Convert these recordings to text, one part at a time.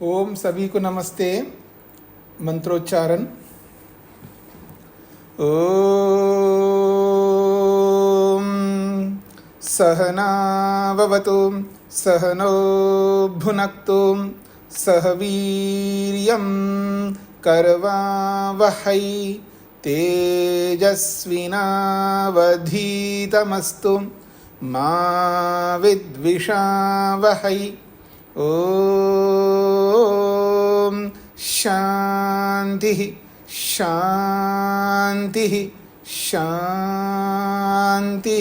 ओम सभी को नमस्ते। मंत्रोच्चारण। ओम सहनाववतु सहनो भुनक्तु सह वीर्यं करवावहै तेजस्विनावधीतमस्तु मा विद्विषावहै। ओम शांति शांति शांति।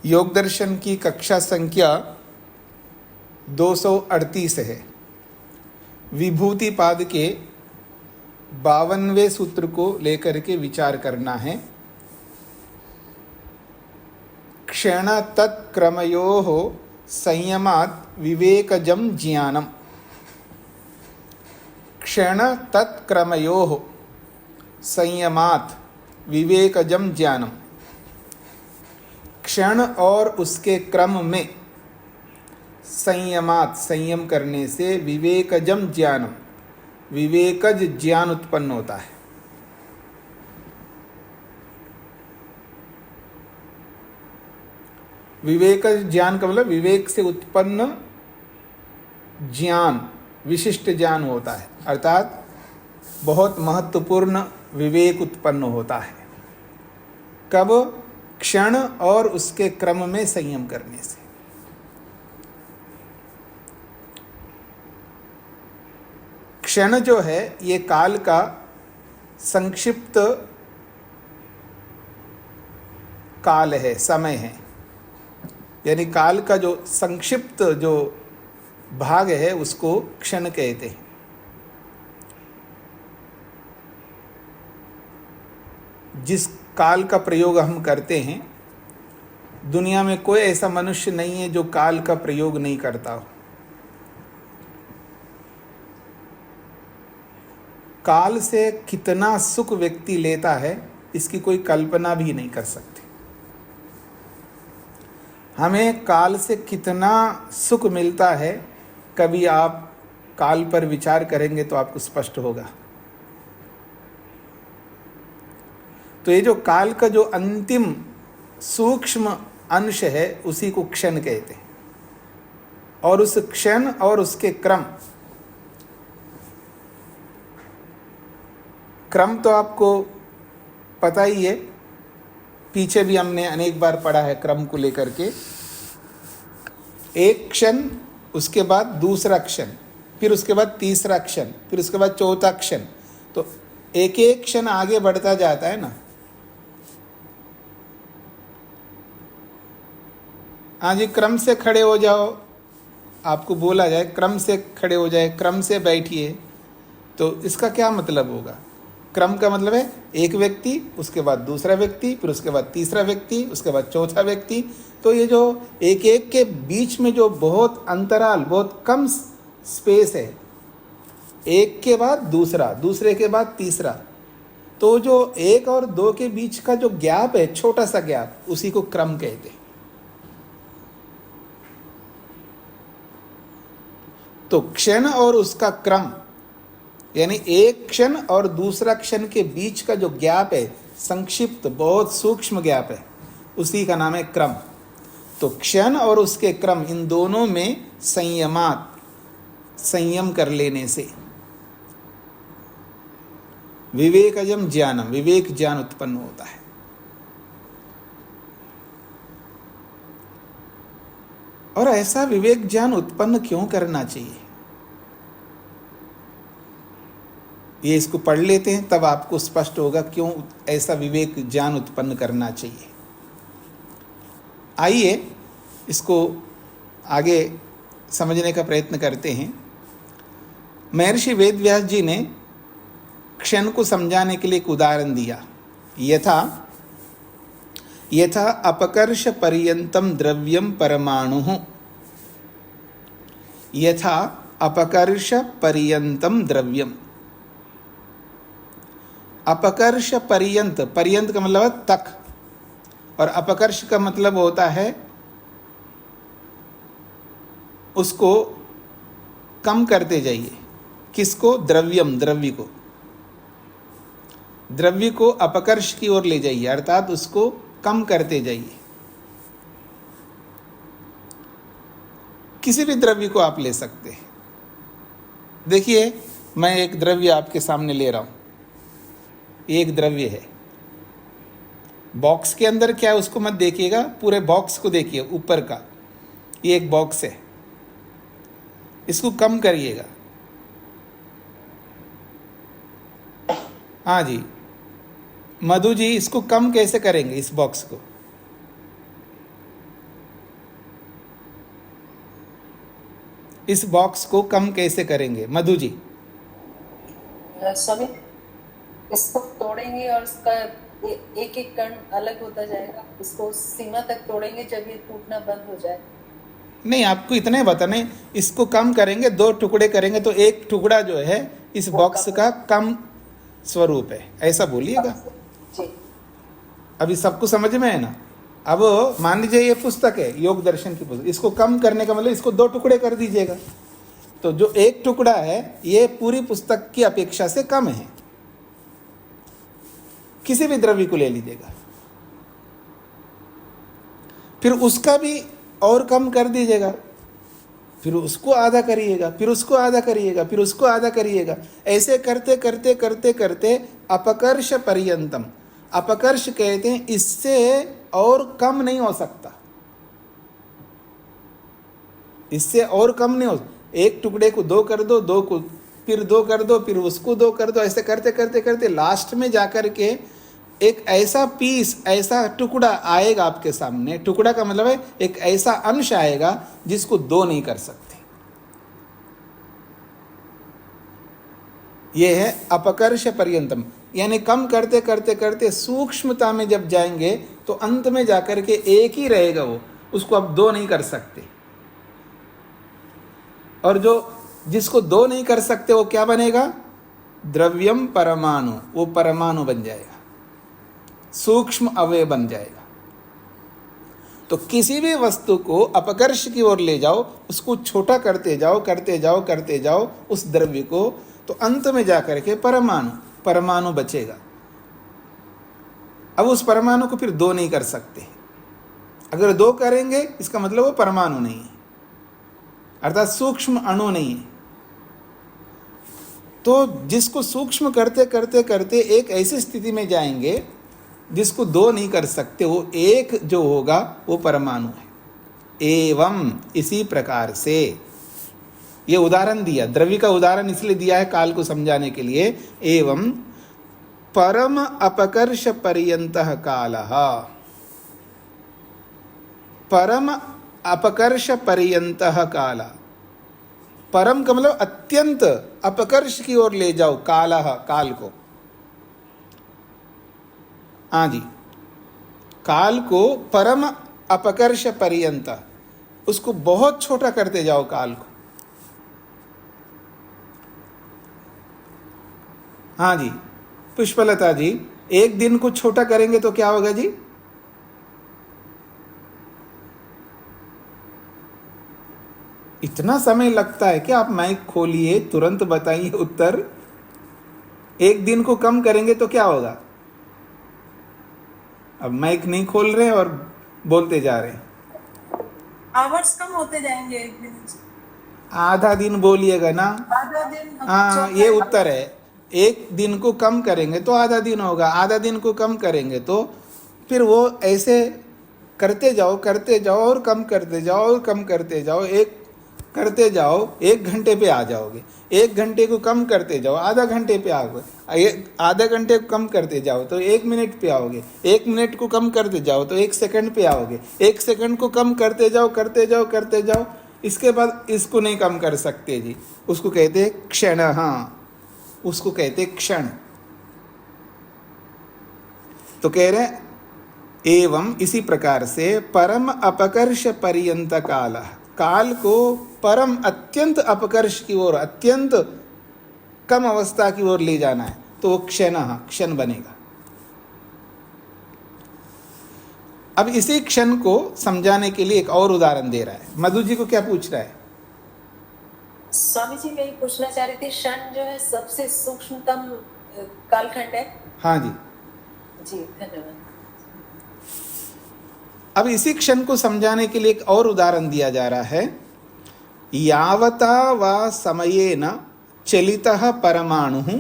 योग दर्शन की कक्षा संख्या 238 है। विभूति पाद के 52वें सूत्र को लेकर के विचार करना है। क्षण तत्क्रमयोः संयमात् विवेकजं ज्ञानम्। क्षण तत्क्रमयोः संयमात् विवेकजं ज्ञानम्। क्षण और उसके क्रम में संयमात् संयम करने से विवेकजम ज्ञानम विवेकज ज्ञान उत्पन्न होता है। विवेक ज्ञान का मतलब विवेक से उत्पन्न ज्ञान विशिष्ट ज्ञान होता है, अर्थात बहुत महत्वपूर्ण विवेक उत्पन्न होता है। कब? क्षण और उसके क्रम में संयम करने से। क्षण जो है ये काल का संक्षिप्त काल है, समय है। यानी काल का जो संक्षिप्त जो भाग है उसको क्षण कहते हैं। जिस काल का प्रयोग हम करते हैं, दुनिया में कोई ऐसा मनुष्य नहीं है जो काल का प्रयोग नहीं करता हो। काल से कितना सुख व्यक्ति लेता है इसकी कोई कल्पना भी नहीं कर सकते। हमें काल से कितना सुख मिलता है, कभी आप काल पर विचार करेंगे तो आपको स्पष्ट होगा। तो ये जो काल का जो अंतिम सूक्ष्म अंश है उसी को क्षण कहते हैं। और उस क्षण और उसके क्रम तो आपको पता ही है, पीछे भी हमने अनेक बार पढ़ा है क्रम को लेकर के। एक क्षण, उसके बाद दूसरा क्षण, फिर उसके बाद तीसरा क्षण, फिर उसके बाद चौथा क्षण। तो एक एक क्षण आगे बढ़ता जाता है ना। हाँ जी, क्रम से खड़े हो जाओ, आपको बोला जाए क्रम से खड़े हो जाए, क्रम से बैठिए, तो इसका क्या मतलब होगा? क्रम का मतलब है एक व्यक्ति, उसके बाद दूसरा व्यक्ति, फिर उसके बाद तीसरा व्यक्ति, उसके बाद चौथा व्यक्ति। तो ये जो एक एक के बीच में जो बहुत अंतराल, बहुत कम स्पेस है, एक के बाद दूसरा, दूसरे के बाद तीसरा, तो जो एक और दो के बीच का जो गैप है, छोटा सा गैप, उसी को क्रम कहते हैं। तो क्षण और उसका क्रम, यानी एक क्षण और दूसरा क्षण के बीच का जो गैप है, संक्षिप्त बहुत सूक्ष्म गैप है, उसी का नाम है क्रम। तो क्षण और उसके क्रम, इन दोनों में संयम कर लेने से विवेकजम ज्ञानम विवेक ज्ञान उत्पन्न होता है। और ऐसा विवेक ज्ञान उत्पन्न क्यों करना चाहिए, ये इसको पढ़ लेते हैं, तब आपको स्पष्ट होगा क्यों ऐसा विवेक ज्ञान उत्पन्न करना चाहिए। आइए इसको आगे समझने का प्रयत्न करते हैं। महर्षि वेदव्यास जी ने क्षण को समझाने के लिए एक उदाहरण दिया। यथा अपकर्ष पर्यंतम द्रव्यम परमाणु। यथा अपकर्ष पर्यंतम द्रव्यम। अपकर्ष पर्यंत, पर्यंत का मतलब तक, और अपकर्ष का मतलब होता है उसको कम करते जाइए। किसको? द्रव्यम, द्रव्य को अपकर्ष की ओर ले जाइए, अर्थात उसको कम करते जाइए। किसी भी द्रव्य को आप ले सकते हैं। देखिए, मैं एक द्रव्य आपके सामने ले रहा हूं, ये एक द्रव्य है। बॉक्स के अंदर क्या है उसको मत देखिएगा, पूरे बॉक्स को देखिए, ऊपर का। ये एक बॉक्स है, इसको कम करिएगा। हाँ जी मधु जी, इसको कम कैसे करेंगे इस बॉक्स को? इस बॉक्स को कम कैसे करेंगे मधु जी? स्वामी, इसको तोड़ेंगे और इसका एक एक कण अलग होता जाएगा। इसको सीमा तक तोड़ेंगे जब ये टूटना बंद हो जाए। नहीं, आपको इतना ही बताना है, इसको कम करेंगे, 2 टुकड़े करेंगे तो एक टुकड़ा जो है इस बॉक्स का कम स्वरूप है, ऐसा बोलिएगा। अभी सबको समझ में है ना? अब मान लीजिए ये पुस्तक है, योग दर्शन की पुस्तक, इसको कम करने का मतलब इसको 2 टुकड़े कर दीजिएगा, तो जो एक टुकड़ा है ये पूरी पुस्तक की अपेक्षा से कम है। किसी भी द्रव्य को ले लीजिएगा, फिर उसका भी और कम कर दीजिएगा, फिर उसको आधा करिएगा, फिर उसको आधा करिएगा, फिर उसको आधा करिएगा। ऐसे करते करते करते करते अपकर्ष पर्यंतम, अपकर्ष कहते हैं इससे और कम नहीं हो सकता, इससे और कम नहीं हो। एक टुकड़े को 2 कर दो, 2 को फिर 2 कर दो, फिर उसको 2 कर दो, ऐसे करते करते करते लास्ट में जाकर के एक ऐसा पीस, ऐसा टुकड़ा आएगा आपके सामने। टुकड़ा का मतलब है एक ऐसा अंश आएगा जिसको 2 नहीं कर सकते। यह है अपकर्ष पर्यंतम, यानी कम करते करते करते सूक्ष्मता में जब जाएंगे तो अंत में जाकर के एक ही रहेगा वो, उसको अब 2 नहीं कर सकते। और जो जिसको 2 नहीं कर सकते वो क्या बनेगा? द्रव्यम परमाणु, वो परमाणु बन जाएगा, सूक्ष्म अवयव बन जाएगा। तो किसी भी वस्तु को अपकर्ष की ओर ले जाओ, उसको छोटा करते जाओ करते जाओ करते जाओ उस द्रव्य को, तो अंत में जाकर के परमाणु बचेगा। अब उस परमाणु को फिर 2 नहीं कर सकते। अगर 2 करेंगे इसका मतलब वो परमाणु नहीं है, अर्थात सूक्ष्म अणु नहीं है। तो जिसको सूक्ष्म करते करते करते एक ऐसी स्थिति में जाएंगे जिसको 2 नहीं कर सकते, वो एक जो होगा वो परमाणु है। एवं, इसी प्रकार से, ये उदाहरण दिया, द्रव्य का उदाहरण इसलिए दिया है काल को समझाने के लिए। एवं परम अपकर्ष पर्यंतः कालः, परम अपकर्ष पर्यंतः काल, परम का मतलब अत्यंत, अपकर्ष की ओर ले जाओ कालः, काल को। हाँ जी, काल को परम अपकर्ष पर्यंत, उसको बहुत छोटा करते जाओ काल को। हाँ जी पुष्पलता जी, एक दिन को छोटा करेंगे तो क्या होगा जी? इतना समय लगता है कि आप माइक खोलिए, तुरंत बताइए उत्तर। एक दिन को कम करेंगे तो क्या होगा? अब माइक नहीं खोल रहे और बोलते जा रहे हैं। आवर्स कम होते जाएंगे एक दिन से। आधा दिन बोलिएगा ना। आधा दिन। हाँ, ये उत्तर है। एक दिन को कम करेंगे तो आधा दिन होगा, आधा दिन को कम करेंगे तो फिर वो ऐसे करते जाओ करते जाओ और कम करते जाओ और कम करते जाओ, एक करते जाओ, 1 घंटे पे आ जाओगे। 1 घंटे को कम करते जाओ, आधा घंटे पे आओगे। आधा घंटे को कम करते जाओ तो 1 मिनट पे आओगे। 1 मिनट को कम करते जाओ तो 1 सेकंड पे आओगे। 1 सेकंड को कम करते जाओ करते जाओ करते जाओ। इसके बाद इसको नहीं कम कर सकते जी, उसको कहते हैं क्षण। हाँ, उसको कहते क्षण। तो कह रहे एवं इसी प्रकार से परम अपकर्ष पर्यंत काल, काल को परम अत्यंत अपकर्ष की ओर, अत्यंत कम अवस्था की ओर ले जाना है तो वो क्षण बनेगा। अब इसी क्षण को समझाने के लिए एक और उदाहरण दे रहा है। मधु जी को क्या पूछ रहा है? स्वामी जी मैं ये पूछना चाह रही थी, क्षण जो है सबसे सूक्ष्मतम कालखंड है? हाँ जी। जी धन्यवाद। अब इसी क्षण को समझाने के लिए एक और उदाहरण दिया जा रहा है। यावता वा समयेन चलितः परमाणुः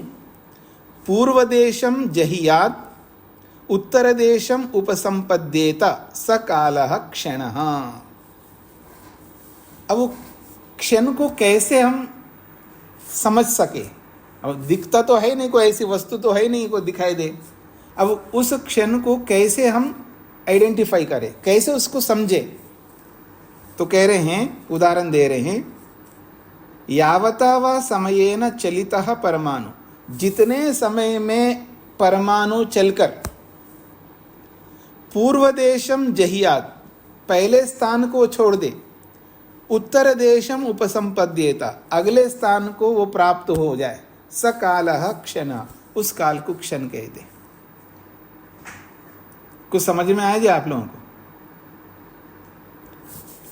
पूर्वदेशं जहियात् उत्तरदेशम उपसंपद्येत स कालः क्षणः। अब वो क्षण को कैसे हम समझ सके? अब दिखता तो है नहीं, कोई ऐसी वस्तु तो है नहीं को दिखाई दे। अब उस क्षण को कैसे हम आइडेंटिफाई करें, कैसे उसको समझे? तो कह रहे हैं, उदाहरण दे रहे हैं, यावता वा समयेन चलितः परमाणु, जितने समय में परमाणु चलकर पूर्व देशम जहियात, पहले स्थान को छोड़ दे, उत्तर देशम उपसंपद्येता, अगले स्थान को वो प्राप्त हो जाए, स कालः क्षण, उस काल को क्षण कहते। कुछ समझ में आया जी आप लोगों को?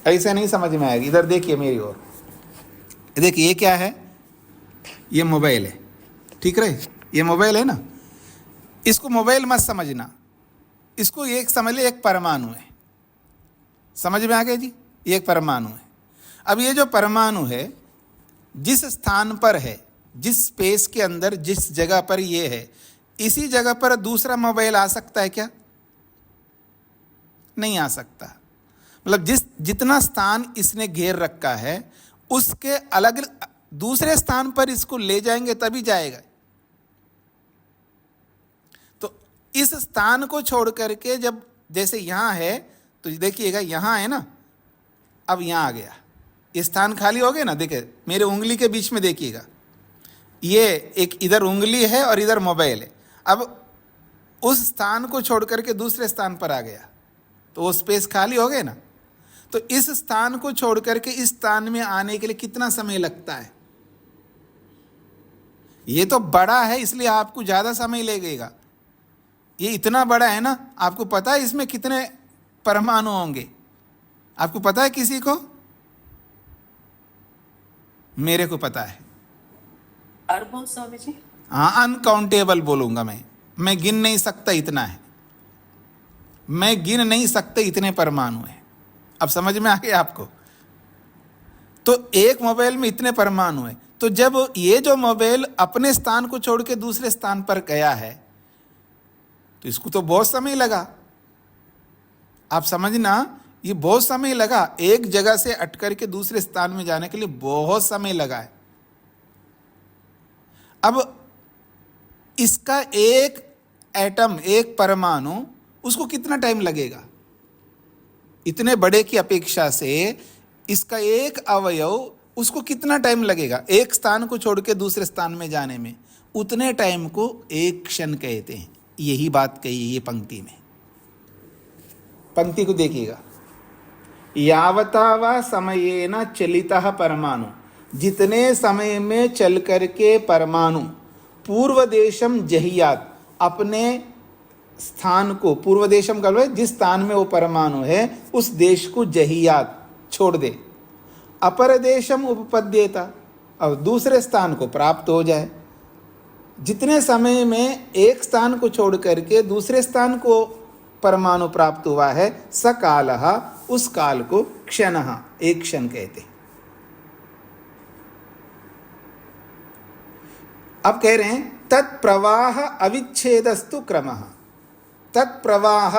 ऐसा नहीं समझ में आएगी। इधर देखिए मेरी ओर, देखिए ये क्या है? ये मोबाइल है, ठीक रहे? ये मोबाइल है ना, इसको मोबाइल मत समझना, इसको एक समझ ले, एक परमाणु है। समझ में आ गया जी? ये एक परमाणु है। अब ये जो परमाणु है, जिस स्थान पर है, जिस स्पेस के अंदर, जिस जगह पर ये है, इसी जगह पर दूसरा मोबाइल आ सकता है क्या? नहीं आ सकता। मतलब जितना स्थान इसने घेर रखा है, उसके अलग दूसरे स्थान पर इसको ले जाएंगे तभी जाएगा। तो इस स्थान को छोड़ करके, जब जैसे यहाँ है तो देखिएगा, यहाँ है ना, अब यहाँ आ गया, ये स्थान खाली हो गया ना। देखिए मेरे उंगली के बीच में देखिएगा, ये एक इधर उंगली है और इधर मोबाइल है। अब उस स्थान को छोड़ करके दूसरे स्थान पर आ गया तो वो स्पेस खाली हो गया ना। तो इस स्थान को छोड़ करके इस स्थान में आने के लिए कितना समय लगता है? ये तो बड़ा है इसलिए आपको ज़्यादा समय लगेगा। ये इतना बड़ा है ना, आपको पता है इसमें कितने परमाणु होंगे? आपको पता है किसी को? मेरे को पता है। अरबों स्वामी जी? हाँ, अनकाउंटेबल बोलूंगा मैं गिन नहीं सकता, इतना है, मैं गिन नहीं सकते, इतने परमाणु हैं। अब समझ में आ गया आपको? तो एक मोबाइल में इतने परमाणु हैं। तो जब ये जो मोबाइल अपने स्थान को छोड़ के दूसरे स्थान पर गया है तो इसको तो बहुत समय लगा। आप समझना, ये बहुत समय लगा, एक जगह से अटकर के दूसरे स्थान में जाने के लिए बहुत समय लगा है। अब इसका एक एटम, एक परमाणु, उसको कितना टाइम लगेगा? इतने बड़े की अपेक्षा से इसका एक अवयव, उसको कितना टाइम लगेगा एक स्थान को छोड़ के दूसरे स्थान में जाने में? उतने टाइम को एक क्षण कहते हैं। यही बात कही है ये पंक्ति में। पंक्ति को देखिएगा, यावता वा समयेन चलितः परमाणु, जितने समय में चल करके परमाणु पूर्व देशम जहियात, अपने स्थान को, पूर्व देशम का मतलब जिस स्थान में वो परमाणु है उस देश को जहियात छोड़ दे, अपर देशम उपपद्येता, और दूसरे स्थान को प्राप्त हो जाए। जितने समय में एक स्थान को छोड़ करके दूसरे स्थान को परमाणु प्राप्त हुआ है, स कालः, उस काल को क्षणः, एक क्षण कहते हैं। अब कह रहे हैं तत्प्रवाह अविच्छेदस्तु क्रमः, तत्प्रवाह,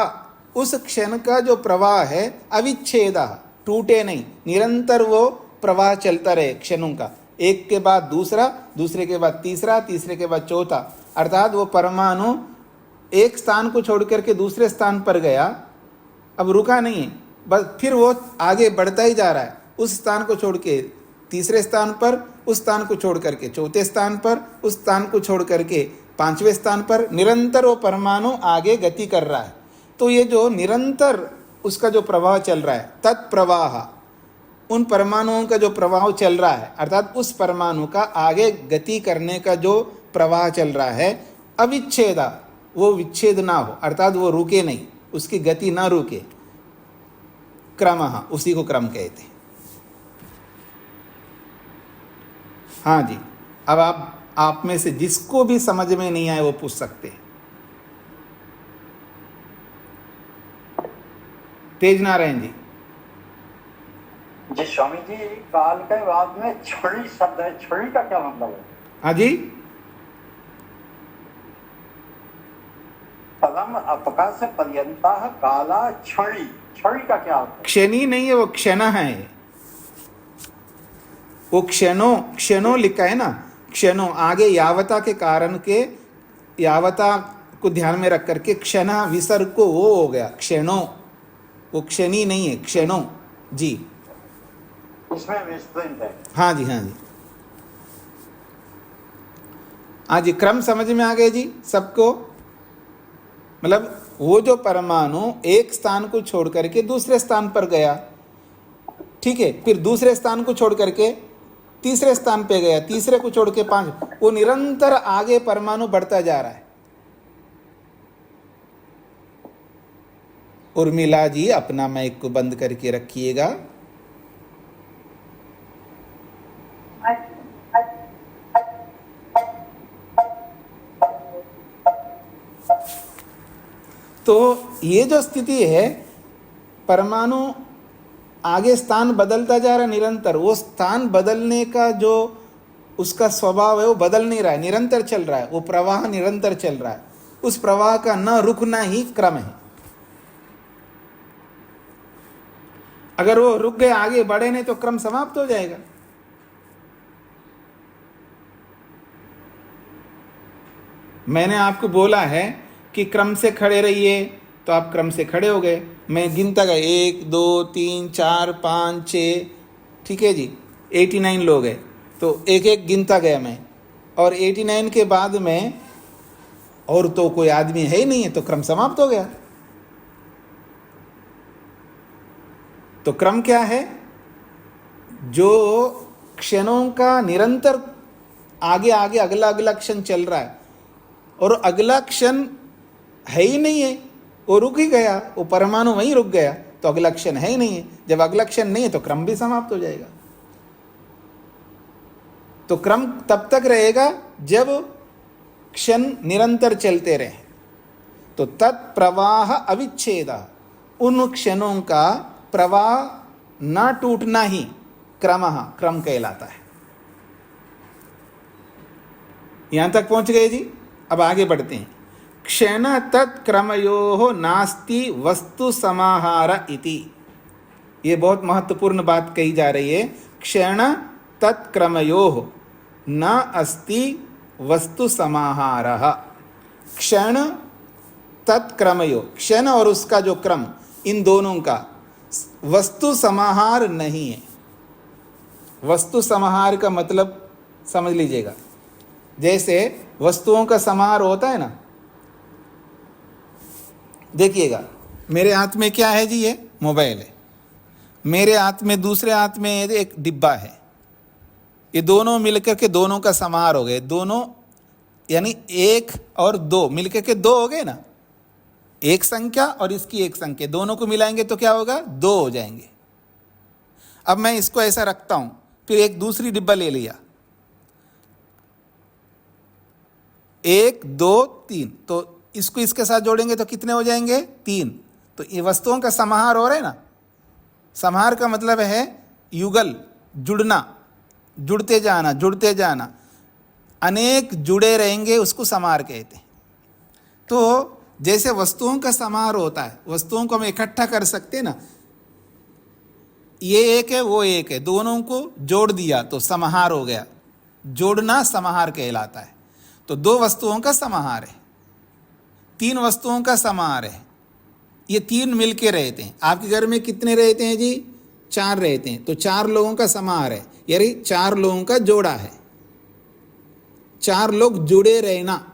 उस क्षण का जो प्रवाह है, अविच्छेदः, टूटे नहीं, निरंतर वो प्रवाह चलता रहे क्षणों का, एक के बाद दूसरा, दूसरे के बाद तीसरा, तीसरे के बाद चौथा। अर्थात वो परमाणु एक स्थान को छोड़ करके दूसरे स्थान पर गया, अब रुका नहीं है, बस फिर वो आगे बढ़ता ही जा रहा है। उस स्थान को छोड़ के तीसरे स्थान पर, उस स्थान को छोड़ करके चौथे स्थान पर, उस स्थान को छोड़ करके पांचवें स्थान पर, निरंतर वो परमाणु आगे गति कर रहा है। तो ये जो निरंतर उसका जो प्रवाह चल रहा है, तत्प्रवाह, उन परमाणुओं का जो प्रवाह चल रहा है, अर्थात उस परमाणु का आगे गति करने का जो प्रवाह चल रहा है, अविच्छेदा, वो विच्छेद ना हो, अर्थात वो रुके नहीं, उसकी गति ना रुके, क्रमः, उसी को क्रम कहते हैं। हाँ जी, अब आप में से जिसको भी समझ में नहीं आए वो पूछ सकते हैं। तेज नारायण जी। जी स्वामी जी, काल के बाद में छुरी शब्द है, छुरी का क्या मतलब है? हाँ जी, पदम अपकाश पर्यंता काला छुरी, छुरी का क्या अर्थ है? क्षणी नहीं है, वो क्षण है। वो क्षणों लिखा है ना, क्षणों आगे यावता के कारण के, यावता को ध्यान में रख करके क्षण विसर्ग को वो हो गया क्षणों, वो क्षणी नहीं है, क्षणों जी। इसमें विस्तृत है। हाँ जी, हाँ जी, हाँ जी, क्रम समझ में आ गए जी सबको। मतलब वो जो परमाणु एक स्थान को छोड़ करके दूसरे स्थान पर गया, ठीक है, फिर दूसरे स्थान को छोड़ करके तीसरे स्थान पे गया, तीसरे को छोड़ के 5, वो निरंतर आगे परमाणु बढ़ता जा रहा है। उर्मिला जी अपना माइक को बंद करके रखिएगा। तो ये जो स्थिति है, परमाणु आगे स्थान बदलता जा रहा है निरंतर, वो स्थान बदलने का जो उसका स्वभाव है वो बदल नहीं रहा है, निरंतर चल रहा है, वो प्रवाह निरंतर चल रहा है। उस प्रवाह का न रुकना ही क्रम है। अगर वो रुक गए, आगे बढ़े नहीं, तो क्रम समाप्त हो जाएगा। मैंने आपको बोला है कि क्रम से खड़े रहिए, तो आप क्रम से खड़े हो गए। मैं गिनता गया 1 2 3 4 5 6, ठीक है जी, 89 लोग हैं, तो एक एक गिनता गया मैं, और 89 के बाद में और तो कोई आदमी है ही नहीं है, तो क्रम समाप्त हो गया। तो क्रम क्या है? जो क्षणों का निरंतर आगे आगे अगला अगला क्षण चल रहा है, और अगला क्षण है ही नहीं है, वो रुक ही गया, वो परमाणु वहीं रुक गया, तो अगला क्षण है ही नहीं है। जब अगला क्षण नहीं है तो क्रम भी समाप्त हो जाएगा। तो क्रम तब तक रहेगा जब क्षण निरंतर चलते रहे। तो तत्प्रवाह अविच्छेद, उन क्षणों का प्रवाह न टूटना ही क्रम कहलाता है। यहां तक पहुंच गए जी। अब आगे बढ़ते हैं। क्षण तत्क्रमयोः नास्ति वस्तु समाहार इति, ये बहुत महत्वपूर्ण बात कही जा रही है। क्षण तत्क्रमयोः न अस्ति वस्तु समाहारः। क्षण तत्क्रमयोः, क्षण और उसका जो क्रम, इन दोनों का वस्तु समाहार नहीं है। वस्तु समाहार का मतलब समझ लीजिएगा, जैसे वस्तुओं का समाहार होता है ना। देखिएगा, मेरे हाथ में क्या है जी? ये मोबाइल है, मेरे हाथ में, दूसरे हाथ में एक डिब्बा है। ये दोनों मिलकर के दोनों का समाहार हो गए। दोनों यानी 1 और 2 मिलकर के 2 हो गए ना। एक संख्या और इसकी एक संख्या, दोनों को मिलाएंगे तो क्या होगा? 2 हो जाएंगे। अब मैं इसको ऐसा रखता हूं, फिर एक दूसरी डिब्बा ले लिया, 1 2 3, तो इसको इसके साथ जोड़ेंगे तो कितने हो जाएंगे? 3। तो ये वस्तुओं का समाहार हो रहा है ना। समाहार का मतलब है युगल, जुड़ना, जुड़ते जाना, जुड़ते जाना, अनेक जुड़े रहेंगे, उसको समाहार कहते हैं। तो जैसे वस्तुओं का समाहार होता है, वस्तुओं को हम इकट्ठा कर सकते हैं ना, ये एक है वो एक है, दोनों को जोड़ दिया तो समाहार हो गया। जोड़ना समाहार कहलाता है। तो 2 वस्तुओं का समाहार है, 3 वस्तुओं का समाहार है। ये 3 मिलके रहते हैं। आपके घर में कितने रहते हैं जी? 4 रहते हैं, तो 4 लोगों का समाहार है, यानी 4 लोगों का जोड़ा है। 4 लोग जुड़े रहना,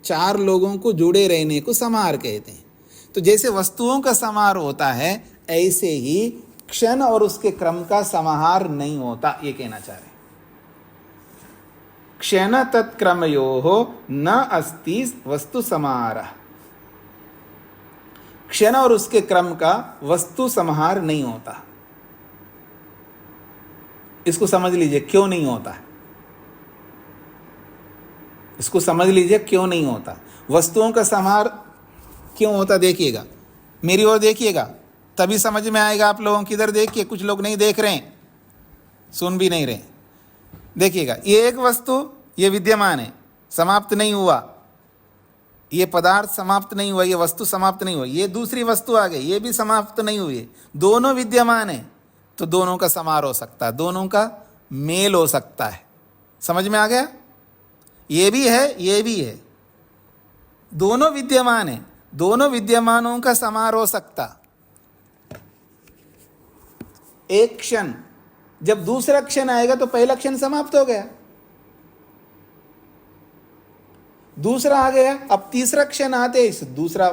4 लोगों को जुड़े रहने को समाहार कहते हैं। तो जैसे वस्तुओं का समाहार होता है, ऐसे ही क्षण और उसके क्रम का समाहार नहीं होता, ये कहना चाह रहे हैं। क्षण तत्क्रमयोः न अस्ति वस्तु समाहारः। क्षण और उसके क्रम का वस्तु समाहार नहीं होता। इसको समझ लीजिए क्यों नहीं होता है। इसको समझ लीजिए क्यों नहीं होता। वस्तुओं का समार क्यों होता देखिएगा, मेरी ओर देखिएगा, तभी समझ में आएगा आप लोगों की। इधर देखिए, कुछ लोग नहीं देख रहे हैं, सुन भी नहीं रहे। देखिएगा, ये एक वस्तु ये विद्यमान है, समाप्त नहीं हुआ, ये पदार्थ समाप्त नहीं हुआ, ये वस्तु समाप्त नहीं हुआ। ये दूसरी वस्तु आ गई, ये भी समाप्त नहीं हुई, दोनों विद्यमान है, तो दोनों का समार हो सकता है, दोनों का मेल हो सकता है। समझ में आ गया? ये भी है, ये भी है, दोनों विद्यमान है, दोनों विद्यमानों का समार हो सकता। एक क्षण, जब दूसरा क्षण आएगा तो पहला क्षण समाप्त हो गया, दूसरा आ गया, अब तीसरा क्षण आते ही दूसरा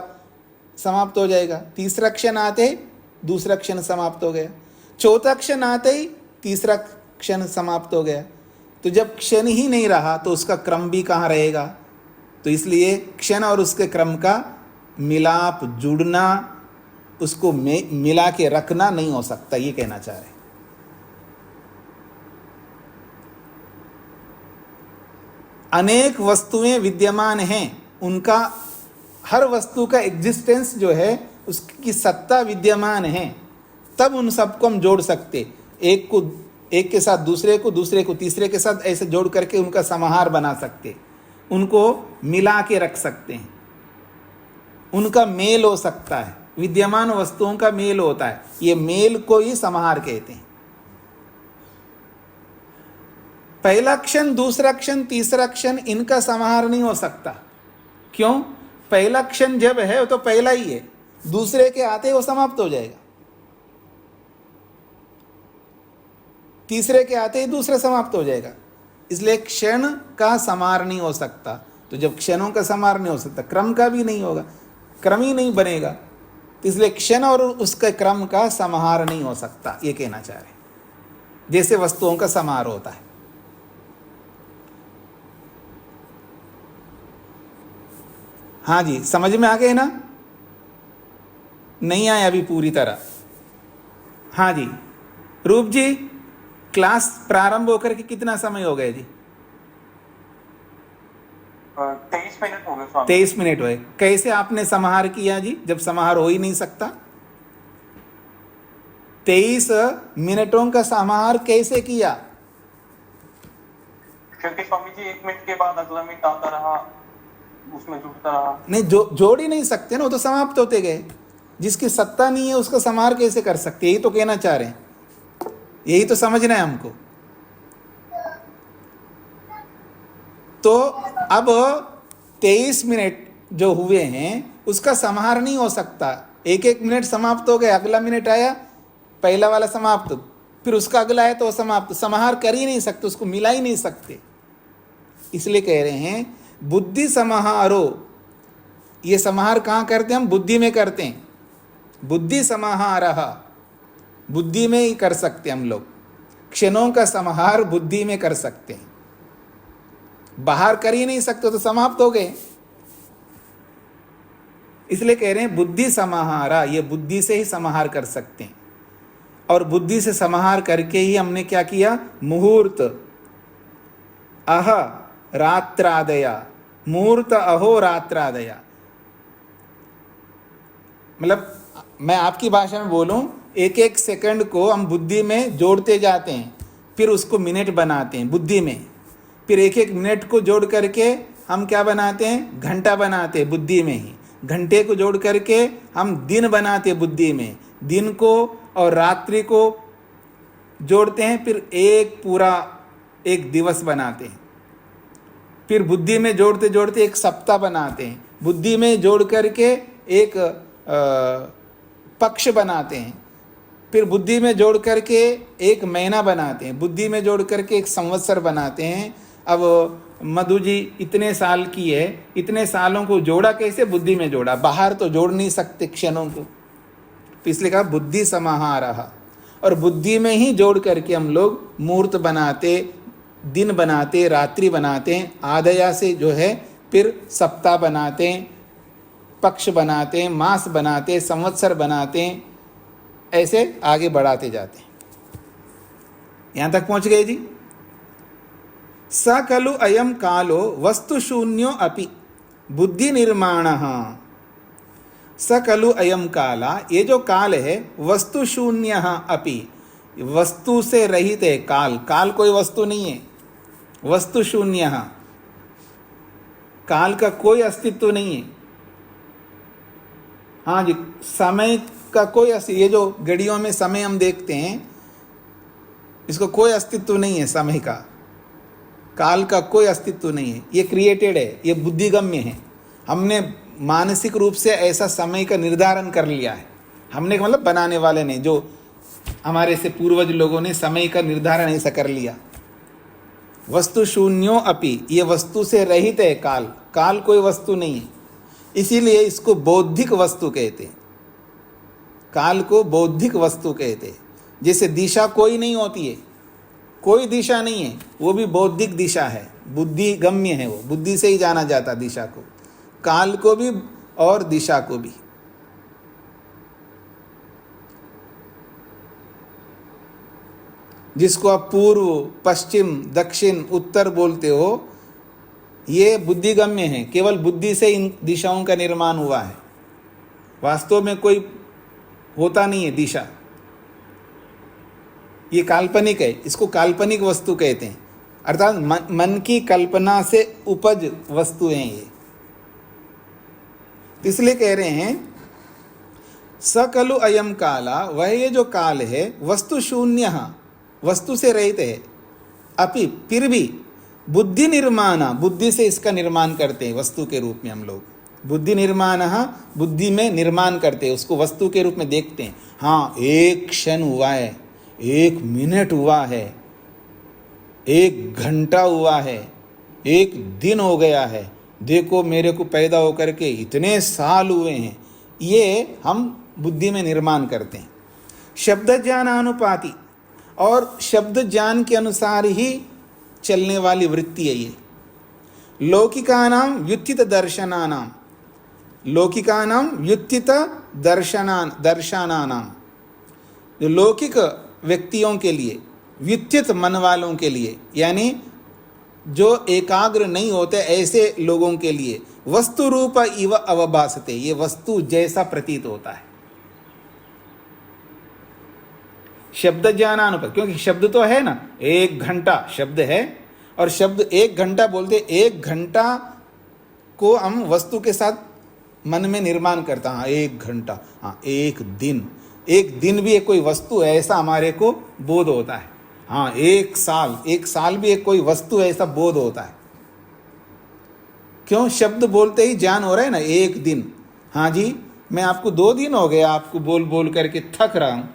समाप्त हो जाएगा, तीसरा क्षण आते ही दूसरा क्षण समाप्त हो गया, चौथा क्षण आते ही तीसरा क्षण समाप्त हो गया। तो जब क्षण ही नहीं रहा तो उसका क्रम भी कहाँ रहेगा? तो इसलिए क्षण और उसके क्रम का मिलाप, जुड़ना, उसको मिला के रखना नहीं हो सकता, ये कहना चाह रहे हैं। अनेक वस्तुएं विद्यमान हैं, उनका हर वस्तु का एग्जिस्टेंस जो है, उसकी सत्ता विद्यमान है, तब उन सबको हम जोड़ सकते, एक को एक के साथ दूसरे को, दूसरे को तीसरे के साथ, ऐसे जोड़ करके उनका समाहार बना सकते, उनको मिला के रख सकते हैं, उनका मेल हो सकता है, विद्यमान वस्तुओं का मेल होता है, ये मेल को ही समाहार कहते हैं। पहला क्षण, दूसरा क्षण, तीसरा क्षण, इनका समाहार नहीं हो सकता। क्यों? पहला क्षण जब है वो तो पहला ही है, दूसरे के आते वो समाप्त हो जाएगा, तीसरे के आते ही दूसरा समाप्त हो जाएगा, इसलिए क्षण का समार नहीं हो सकता। तो जब क्षणों का समार नहीं हो सकता, क्रम का भी नहीं होगा, क्रम ही नहीं बनेगा, तो इसलिए क्षण और उसके क्रम का समाहार नहीं हो सकता, ये कहना चाह रहे, जैसे वस्तुओं का समाहार होता है। हाँ जी, समझ में आ गए ना? नहीं आया अभी पूरी तरह? हाँ जी, रूप जी, क्लास प्रारंभ होकर के कितना समय हो गया जी? 23 मिनट हो गए स्वामी। 23 मिनट हुए। कैसे आपने समाहार किया जी, जब समाहार हो ही नहीं सकता? 23 मिनटों का समाहार कैसे किया? क्योंकि स्वामी जी 1 मिनट के बाद अगला मिनट आता रहा, उसमें जुड़ता रहा। नहीं, जोड़ ही नहीं सकते ना, वो तो समाप्त होते गए। जिसकी सत्ता नहीं है उसका समाहार कैसे कर सकते? यही तो कहना चाह रहे हैं, यही तो समझना है हमको। तो अब 23 मिनट जो हुए हैं उसका समाहार नहीं हो सकता। एक एक मिनट समाप्त हो गया, अगला मिनट आया, पहला वाला समाप्त, फिर उसका अगला आया तो समाप्त, समाहार कर ही नहीं सकते, उसको मिला ही नहीं सकते। इसलिए कह रहे हैं बुद्धि समाहारो। ये समाहार कहाँ करते हैं हम? बुद्धि में करते हैं। बुद्धि समाहारः, बुद्धि में ही कर सकते हम लोग। क्षणों का समाहार बुद्धि में कर सकते हैं, बाहर कर ही नहीं सकते तो समाप्त हो गए। इसलिए कह रहे हैं बुद्धि समाहारा, ये बुद्धि से ही समाहार कर सकते हैं। और बुद्धि से समाहार करके ही हमने क्या किया? मुहूर्त अह रात्रादया, मुहूर्त अहो रात्रादया, मतलब मैं आपकी भाषा में बोलूं, एक एक सेकंड को हम बुद्धि में जोड़ते जाते हैं, फिर उसको मिनट बनाते हैं बुद्धि में, फिर एक एक मिनट को जोड़ करके हम क्या बनाते हैं? घंटा बनाते हैं बुद्धि में ही, घंटे को जोड़ करके हम दिन बनाते हैं बुद्धि में, दिन को और रात्रि को जोड़ते हैं, फिर एक पूरा एक दिवस बनाते हैं, फिर बुद्धि में जोड़ते जोड़ते एक सप्ताह बनाते हैं, बुद्धि में जोड़ करके एक पक्ष बनाते हैं, फिर बुद्धि में जोड़ करके एक महीना बनाते हैं, बुद्धि में जोड़ करके एक संवत्सर बनाते हैं। अब मधु जी इतने साल की है, इतने सालों को जोड़ा कैसे? बुद्धि में जोड़ा, बाहर तो जोड़ नहीं सकते क्षणों को, तो इसलिए कहा बुद्धि समाहारः। और बुद्धि में ही जोड़ करके हम लोग मुहूर्त बनाते, दिन बनाते, रात्रि बनाते हैं, आधया से जो है फिर सप्ताह बनाते हैं, पक्ष बनाते हैं, मास बनाते हैं, संवत्सर बनाते हैं, ऐसे आगे बढ़ाते जाते हैं। यहाँ तक पहुँच गए जी? स खलु अयम कालो वस्तु शून्यो अपि बुद्धि निर्माणः। स खलु अयम काला, ये जो काल है, वस्तु शून्यः अपि, वस्तु से रहित है काल। काल कोई वस्तु नहीं है, वस्तु शून्यः, काल का कोई अस्तित्व नहीं है। हाँ जी, समय का कोई ये जो घड़ियों में समय हम देखते हैं, इसको कोई अस्तित्व नहीं है। समय का, काल का कोई अस्तित्व नहीं है। ये क्रिएटेड है, ये बुद्धिगम्य है। हमने मानसिक रूप से ऐसा समय का निर्धारण कर लिया है। हमने मतलब बनाने वाले ने, जो हमारे से पूर्वज लोगों ने समय का निर्धारण ऐसा कर लिया। वस्तु शून्यो अपि, ये वस्तु से रहित है काल। काल कोई वस्तु नहीं है, इसीलिए इसको बौद्धिक वस्तु कहते हैं। काल को बौद्धिक वस्तु कहते हैं। जैसे दिशा कोई नहीं होती है, कोई दिशा नहीं है, वो भी बौद्धिक दिशा है, बुद्धि गम्य है, वो बुद्धि से ही जाना जाता दिशा को, काल को भी और दिशा को भी। जिसको आप पूर्व, पश्चिम, दक्षिण, उत्तर बोलते हो, ये बुद्धिगम्य है। केवल बुद्धि से इन दिशाओं का निर्माण हुआ है। वास्तव में कोई होता नहीं है दिशा, ये काल्पनिक है। इसको काल्पनिक वस्तु कहते हैं, अर्थात मन की कल्पना से उपज वस्तु हैं ये। इसलिए कह रहे हैं स खलु अयम काला, वह ये जो काल है, वस्तु शून्य, वस्तु से रहित है, अपि, फिर भी बुद्धि निर्माण, बुद्धि से इसका निर्माण करते हैं वस्तु के रूप में। हम लोग बुद्धि निर्माण, बुद्धि में निर्माण करते हैं, उसको वस्तु के रूप में देखते हैं। हाँ, एक क्षण हुआ है, एक मिनट हुआ है, एक घंटा हुआ है, एक दिन हो गया है, देखो मेरे को पैदा होकर के इतने साल हुए हैं, ये हम बुद्धि में निर्माण करते हैं। शब्द ज्ञानानुपाति, और शब्द ज्ञान के अनुसार ही चलने वाली वृत्ति है ये। लौकिकानां व्युत्थित दर्शनानां, लौकिकानां व्युत्थित दर्शनानां, जो लौकिक व्यक्तियों के लिए, व्युत्थित मन वालों के लिए, यानी जो एकाग्र नहीं होते ऐसे लोगों के लिए, वस्तु रूप इव अवभासते, ये वस्तु जैसा प्रतीत होता है। शब्द ज्ञानानुपात, क्योंकि शब्द तो है ना, एक घंटा शब्द है, और शब्द एक घंटा बोलते, एक घंटा को हम वस्तु के साथ मन में निर्माण करता। हाँ, एक घंटा, हाँ एक दिन, एक दिन भी एक कोई वस्तु है ऐसा हमारे को बोध होता है। हाँ, एक साल भी एक कोई वस्तु है ऐसा बोध होता है। क्यों? शब्द बोलते ही ज्ञान हो रहा है ना। एक दिन, हाँ जी मैं आपको 2 दिन हो गया आपको बोल बोल करके थक रहा हूँ,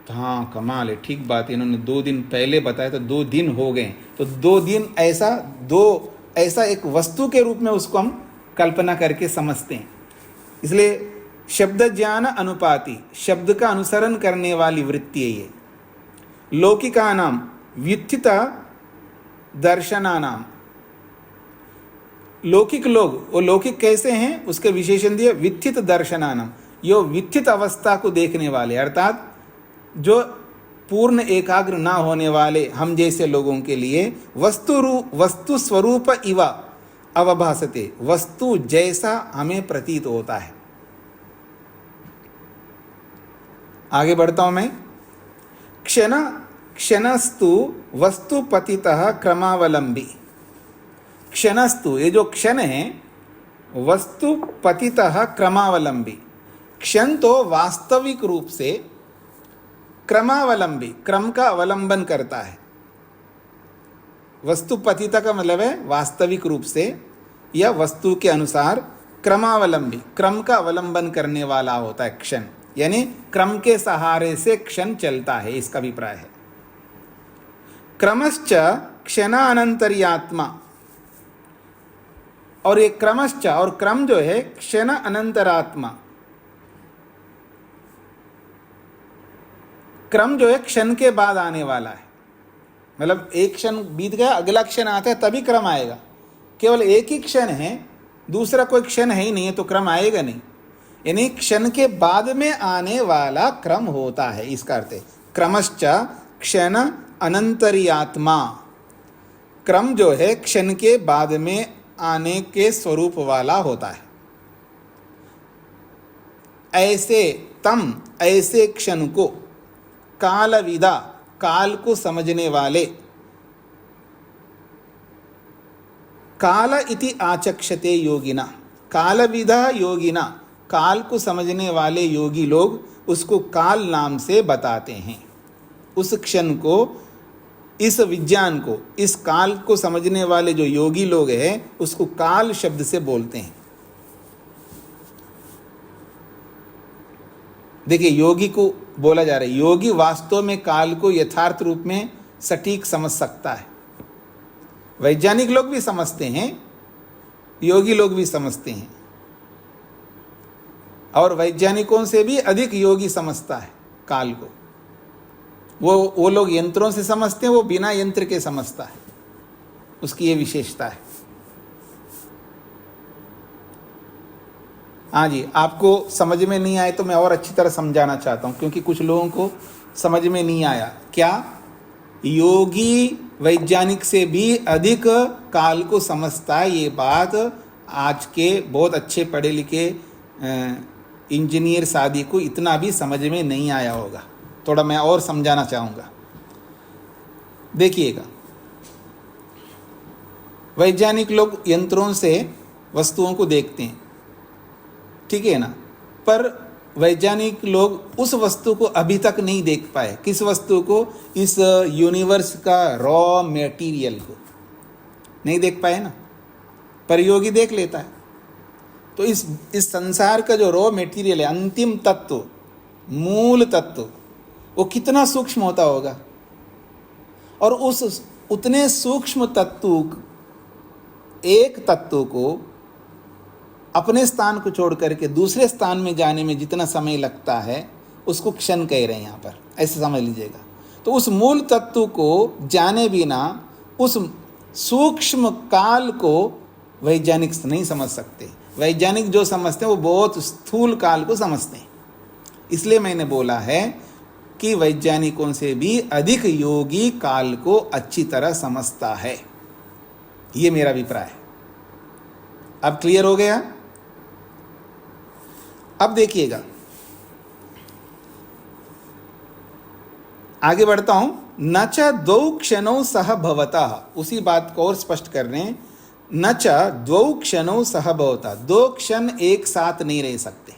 तो हाँ कमाल है, ठीक बात है, इन्होंने 2 दिन पहले बताया तो 2 दिन हो गए, तो 2 दिन ऐसा एक वस्तु के रूप में उसको हम कल्पना करके समझते हैं। इसलिए शब्द ज्ञान अनुपाति, शब्द का अनुसरण करने वाली वृत्ति है ये। लौकिकानाम व्युत्थित दर्शनानाम, लौकिक लोग, वो लौकिक कैसे हैं उसके विशेषण दिए, व्युत्थित दर्शनानाम, यो व्युत्थित अवस्था को देखने वाले, अर्थात जो पूर्ण एकाग्र ना होने वाले हम जैसे लोगों के लिए वस्तु स्वरूप इव अवभासते, वस्तु जैसा हमें प्रतीत होता है। आगे बढ़ता हूं मैं। क्षणस्तु वस्तु पतितः क्रमावलंबी, क्षणस्तु, ये जो क्षण है, वस्तु पतितः क्रमावलंबी, क्षण तो वास्तविक रूप से क्रमावलंबी, क्रम का अवलंबन करता है। वस्तु पतिता का मतलब है वास्तविक रूप से या वस्तु के अनुसार क्रमावलंबी, क्रम का अवलंबन करने वाला होता है क्षण, यानी क्रम के सहारे से क्षण चलता है, इसका अभिप्राय है। क्रमश्च क्षणानंतर्यात्मा, और ये क्रमश्च, और क्रम जो है क्षण अनंतरात्मा, क्रम जो है क्षण के बाद आने वाला है। मतलब एक क्षण बीत गया, अगला क्षण आता है तभी क्रम आएगा। केवल एक ही क्षण है, दूसरा कोई क्षण है ही नहीं है, तो क्रम आएगा नहीं। यानी क्षण के बाद में आने वाला क्रम होता है, इसका अर्थ है क्रमश्च क्षण अनंतर्यात्मा। क्रम जो है क्षण के बाद में आने के स्वरूप वाला होता है। ऐसे तम, ऐसे क्षण को, कालविदा, काल को समझने वाले, काल इति आचक्षते योगिना, कालविदा योगिना, काल को समझने वाले योगी लोग उसको काल नाम से बताते हैं। उस क्षण को, इस विज्ञान को, इस काल को समझने वाले जो योगी लोग हैं उसको काल शब्द से बोलते हैं। देखिए, योगी को बोला जा रहा है, योगी वास्तव में काल को यथार्थ रूप में सटीक समझ सकता है। वैज्ञानिक लोग भी समझते हैं, योगी लोग भी समझते हैं, और वैज्ञानिकों से भी अधिक योगी समझता है काल को। वो लोग यंत्रों से समझते हैं, वो बिना यंत्र के समझता है, उसकी ये विशेषता है। हाँ जी, आपको समझ में नहीं आए तो मैं और अच्छी तरह समझाना चाहता हूँ, क्योंकि कुछ लोगों को समझ में नहीं आया। क्या योगी वैज्ञानिक से भी अधिक काल को समझता है? ये बात आज के बहुत अच्छे पढ़े लिखे इंजीनियर सादी को इतना भी समझ में नहीं आया होगा। थोड़ा मैं और समझाना चाहूँगा। देखिएगा, वैज्ञानिक लोग यंत्रों से वस्तुओं को देखते हैं, ठीक है ना, पर वैज्ञानिक लोग उस वस्तु को अभी तक नहीं देख पाए। किस वस्तु को? इस यूनिवर्स का रॉ मटेरियल को नहीं देख पाए ना, पर योगी देख लेता है। तो इस संसार का जो रॉ मटेरियल है, अंतिम तत्व, मूल तत्व, वो कितना सूक्ष्म होता होगा, और उस उतने सूक्ष्म तत्व, एक तत्व को अपने स्थान को छोड़ करके दूसरे स्थान में जाने में जितना समय लगता है उसको क्षण कह रहे हैं यहाँ पर, ऐसे समझ लीजिएगा। तो उस मूल तत्व को जाने बिना उस सूक्ष्म काल को वैज्ञानिक नहीं समझ सकते। वैज्ञानिक जो समझते हैं वो बहुत स्थूल काल को समझते हैं। इसलिए मैंने बोला है कि वैज्ञानिकों से भी अधिक योगी काल को अच्छी तरह समझता है। ये मेरा अभिप्राय है। अब क्लियर हो गया? अब देखिएगा, आगे बढ़ता हूं। न च द्वौ क्षणौ सह भवतः, उसी बात को और स्पष्ट कर रहे हैं। न च द्वौ क्षणौ सह भवतः, दो क्षण एक साथ नहीं रह सकते,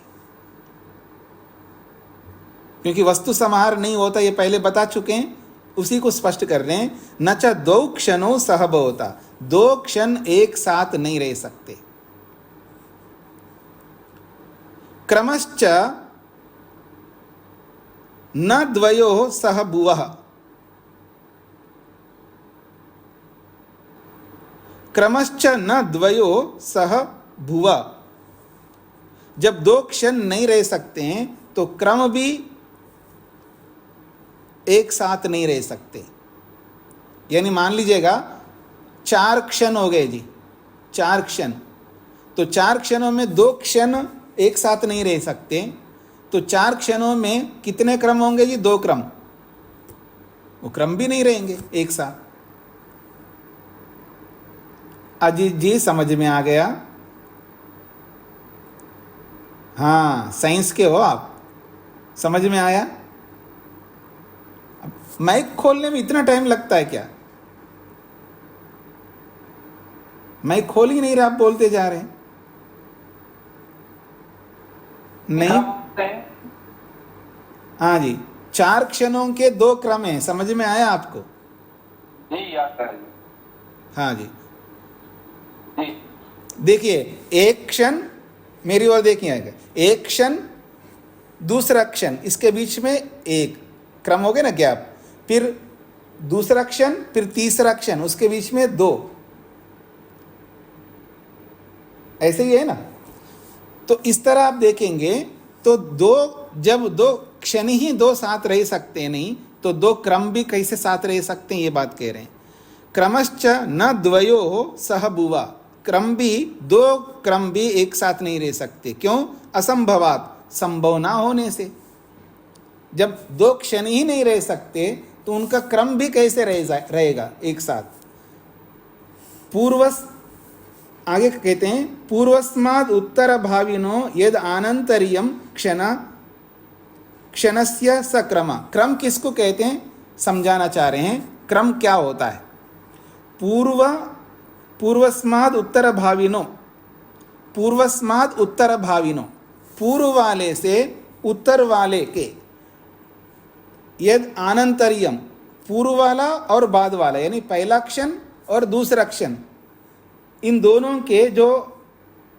क्योंकि वस्तु समाहार नहीं होता, ये पहले बता चुके हैं, उसी को स्पष्ट कर रहे हैं। न च द्वौ क्षणौ सह भवतः, दो क्षण एक साथ नहीं रह सकते। क्रमश्च न द्वयोः सह भुवः, क्रमश्च न द्वयोः सह भुवः, जब दो क्षण नहीं रह सकते हैं तो क्रम भी एक साथ नहीं रह सकते। यानी मान लीजिएगा 4 क्षण हो गए जी, 4 क्षण, तो 4 क्षणों में 2 क्षण एक साथ नहीं रह सकते, तो 4 क्षणों में कितने क्रम होंगे जी? 2 क्रम। वो क्रम भी नहीं रहेंगे एक साथ। अजीत जी समझ में आ गया? हाँ, साइंस के हो आप, समझ में आया? माइक खोलने में इतना टाइम लगता है क्या? माइक खोल ही नहीं रहा, आप बोलते जा रहे हैं। नहीं, हाँ जी, 4 क्षणों के 2 क्रम हैं, समझ में आया आपको? जी याद कर। हाँ जी, देखिए, एक क्षण, मेरी ओर देखिए, एक क्षण, दूसरा क्षण, इसके बीच में एक क्रम हो गया ना, गैप, फिर दूसरा क्षण, फिर तीसरा क्षण, उसके बीच में 2, ऐसे ही है ना। तो इस तरह आप देखेंगे तो जब 2 क्षण ही 2 साथ रह सकते हैं, नहीं तो 2 क्रम भी कैसे साथ रह सकते हैं, ये बात कह रहे हैं। क्रमश्च न द्वयोः सह भुवः, क्रम भी 2 क्रम भी एक साथ नहीं रह सकते। क्यों? असंभवात, संभव ना होने से। जब 2 क्षण ही नहीं रह सकते तो उनका क्रम भी कैसे रहेगा एक साथ? पूर्वस आगे कहते हैं पूर्वस्माद उत्तर भाविनो यद आनंतरियम क्षणस्य स क्रम। क्रम किसको कहते हैं समझाना चाह रहे हैं। क्रम क्या होता है? पूर्वस्माद उत्तर भाविनो, पूर्वस्माद उत्तर भाविनो, पूर्व वाले से उत्तर वाले के, यद आनंतरियम, पूर्व वाला और बाद वाला, यानी पहला क्षण और दूसरा क्षण, इन दोनों के जो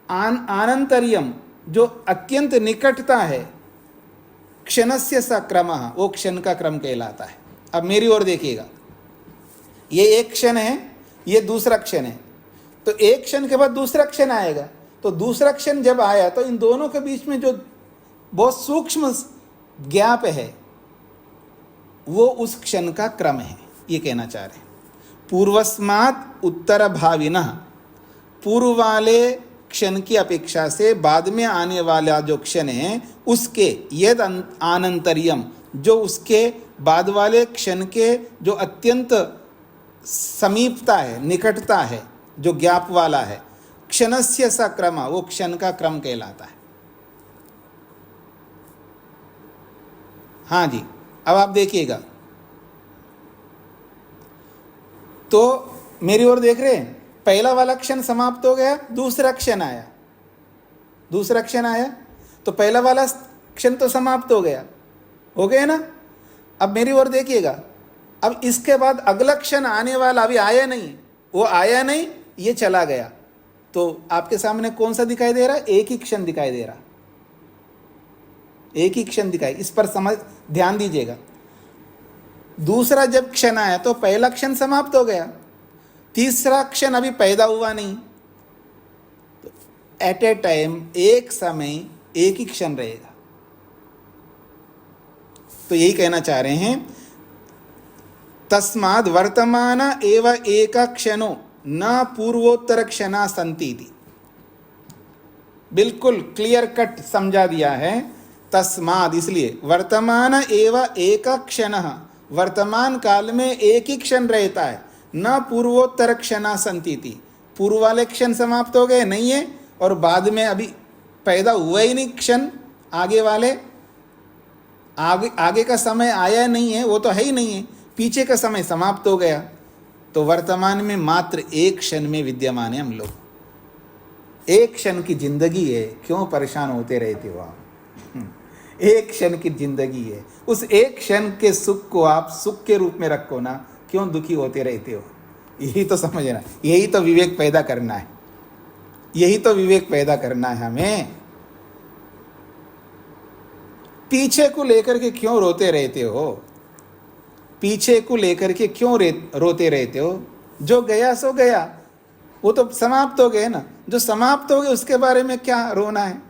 आनंतरियम, जो अत्यंत निकटता है, क्षणस्य स क्रमः, वो क्षण का क्रम कहलाता है। अब मेरी ओर देखिएगा, ये एक क्षण है, ये दूसरा क्षण है, तो एक क्षण के बाद दूसरा क्षण आएगा, तो दूसरा क्षण जब आया तो इन दोनों के बीच में जो बहुत सूक्ष्म गैप है वो उस क्षण का क्रम है, ये कहना चाह रहे हैं। पूर्वस्मात् उत्तर भाविनः, पूर्व वाले क्षण की अपेक्षा से बाद में आने वाला जो क्षण है उसके यद आनंतरियम, जो उसके बाद वाले क्षण के जो अत्यंत समीपता है, निकटता है, जो ज्ञाप वाला है, क्षणस्य स क्रम, वो क्षण का क्रम कहलाता है। हाँ जी, अब आप देखिएगा, तो मेरी ओर देख रहे हैं, पहला वाला क्षण समाप्त हो गया, दूसरा क्षण आया, दूसरा क्षण आया, तो पहला वाला क्षण तो समाप्त हो गया ना। अब मेरी ओर देखिएगा, अब इसके बाद अगला क्षण आने वाला अभी आया नहीं, वो आया नहीं, ये चला गया, तो आपके सामने कौन सा दिखाई दे रहा है? एक ही क्षण दिखाई दे रहा, एक ही क्षण दिखाई, इस पर समझ ध्यान दीजिएगा। दूसरा जब क्षण आया तो पहला क्षण समाप्त हो गया, तीसरा क्षण अभी पैदा हुआ नहीं, तो एट ए टाइम, एक समय एक ही क्षण रहेगा। तो यही कहना चाह रहे हैं, तस्माद् वर्तमान एव एक क्षणो न पूर्वोत्तर क्षणा सन्ति। बिल्कुल क्लियर कट समझा दिया है। तस्माद्, इसलिए वर्तमान एव एक क्षणः, वर्तमान काल में एक ही क्षण रहता है, न पूर्वोत्तर क्षणा सन्ति। पूर्व वाले क्षण समाप्त हो गए नहीं है, और बाद में अभी पैदा हुआ ही नहीं क्षण, आगे वाले आगे का समय आया नहीं है, वो तो है ही नहीं है, पीछे का समय समाप्त हो गया। तो वर्तमान में मात्र एक क्षण में विद्यमान है हम लोग। एक क्षण की जिंदगी है, क्यों परेशान होते रहते हो आप? एक क्षण की जिंदगी है, उस एक क्षण के सुख को आप सुख के रूप में रखो ना, क्यों दुखी होते रहते हो? यही तो समझना, यही तो विवेक पैदा करना है, यही तो विवेक पैदा करना है हमें। पीछे को लेकर के क्यों रोते रहते हो? पीछे को लेकर के क्यों रोते रहते हो? जो गया सो गया, वो तो समाप्त हो गए ना। जो समाप्त हो गए उसके बारे में क्या रोना है?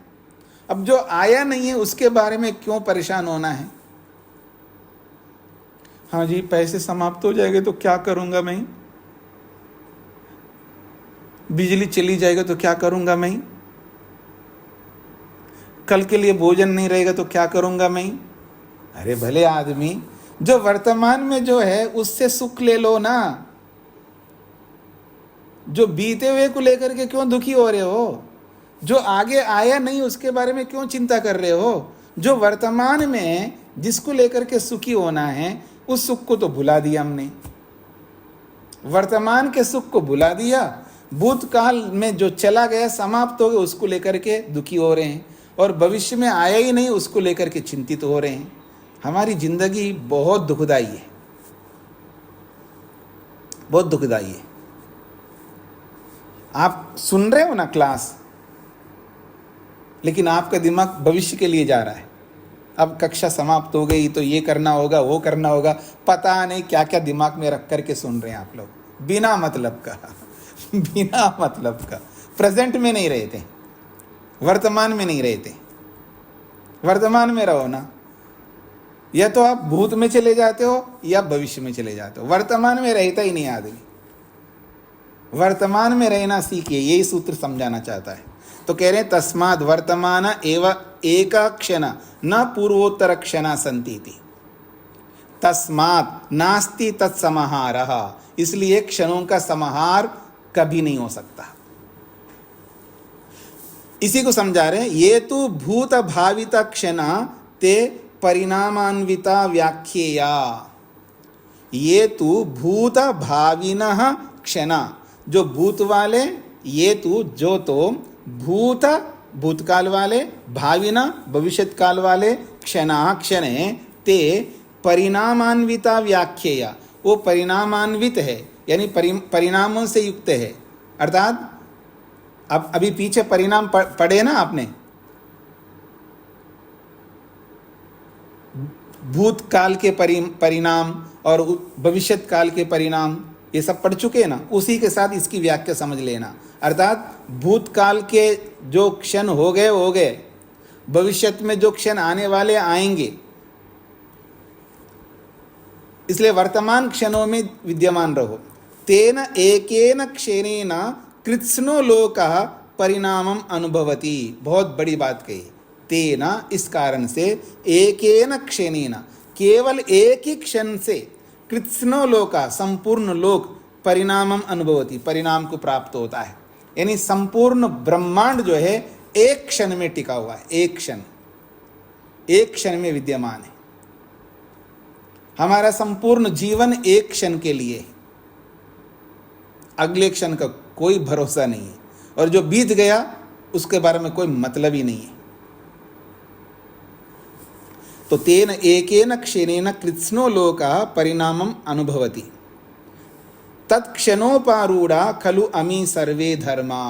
अब जो आया नहीं है उसके बारे में क्यों परेशान होना है? हाँ जी, पैसे समाप्त हो जाएंगे तो क्या करूंगा मैं? बिजली चली जाएगा तो क्या करूंगा मैं? कल के लिए भोजन नहीं रहेगा तो क्या करूंगा मैं? अरे भले आदमी, जो वर्तमान में जो है उससे सुख ले लो ना। जो बीते हुए को लेकर के क्यों दुखी हो रहे हो? जो आगे आया नहीं उसके बारे में क्यों चिंता कर रहे हो? जो वर्तमान में जिसको लेकर के सुखी होना है, उस सुख को तो भुला दिया हमने। वर्तमान के सुख को भुला दिया, भूतकाल में जो चला गया समाप्त हो गया उसको लेकर के दुखी हो रहे हैं, और भविष्य में आया ही नहीं उसको लेकर के चिंतित हो रहे हैं। हमारी जिंदगी बहुत दुखदाई है, बहुत दुखदाई है। आप सुन रहे हो ना क्लास, लेकिन आपका दिमाग भविष्य के लिए जा रहा है। अब कक्षा समाप्त हो गई तो ये करना होगा, वो करना होगा, पता नहीं क्या क्या दिमाग में रख करके सुन रहे हैं आप लोग, बिना मतलब का बिना मतलब का। प्रेजेंट में नहीं रहते, वर्तमान में नहीं रहते। वर्तमान में रहो ना, या तो आप भूत में चले जाते हो या भविष्य में चले जाते हो। वर्तमान में रहता ही नहीं आदमी। वर्तमान में रहना सीखिए, यही सूत्र समझाना चाहता है। तो कह रहे हैं तस्माद् वर्तमान एव एक क्षण न पूर्वोत्तर क्षणा सन्ति। तस्मात् नास्ति तत्समाहारः, इसलिए क्षणों का समाहार कभी नहीं हो सकता। इसी को समझा रहे हैं, ये तो भूत भावित क्षण ते परिणामान्विता व्याख्येया। ये तो भूत भाविनः क्षण, जो भूत वाले, ये तो जो तो भूत भूतकाल वाले, भाविना भविष्यत काल वाले, क्षणा क्षणे ते परिणामान्विता व्याख्येया, वो परिणामान्वित है यानी परिणामों से युक्त है। अर्थात अब अभी पीछे परिणाम पढ़े ना आपने, भूतकाल के परिणाम और भविष्यत काल के परिणाम, ये सब पढ़ चुके हैं ना, उसी के साथ इसकी व्याख्या समझ लेना। अर्थात भूतकाल के जो क्षण हो गए, भविष्यत में जो क्षण आने वाले आएंगे, इसलिए वर्तमान क्षणों में विद्यमान रहो। तेन एकेन क्षणेन कृत्स्नो लोकः परिणामम अनुभवति। बहुत बड़ी बात कही, तेना इस कारण से, एकेन क्षणेन केवल एक ही क्षण से, कृत्स्नो लोका संपूर्ण लोक परिणामम अनुभवति परिणाम को प्राप्त होता है। यानी संपूर्ण ब्रह्मांड जो है एक क्षण में टिका हुआ है, एक क्षण में विद्यमान है। हमारा संपूर्ण जीवन एक क्षण के लिए है, अगले क्षण का कोई भरोसा नहीं है, और जो बीत गया उसके बारे में कोई मतलब ही नहीं है। तो तेन एकेन क्षणेन कृत्स्नो लोकः परिणामम अनुभवति तत्क्षणोपारूढ़ा खलु अमी सर्वे धर्मा।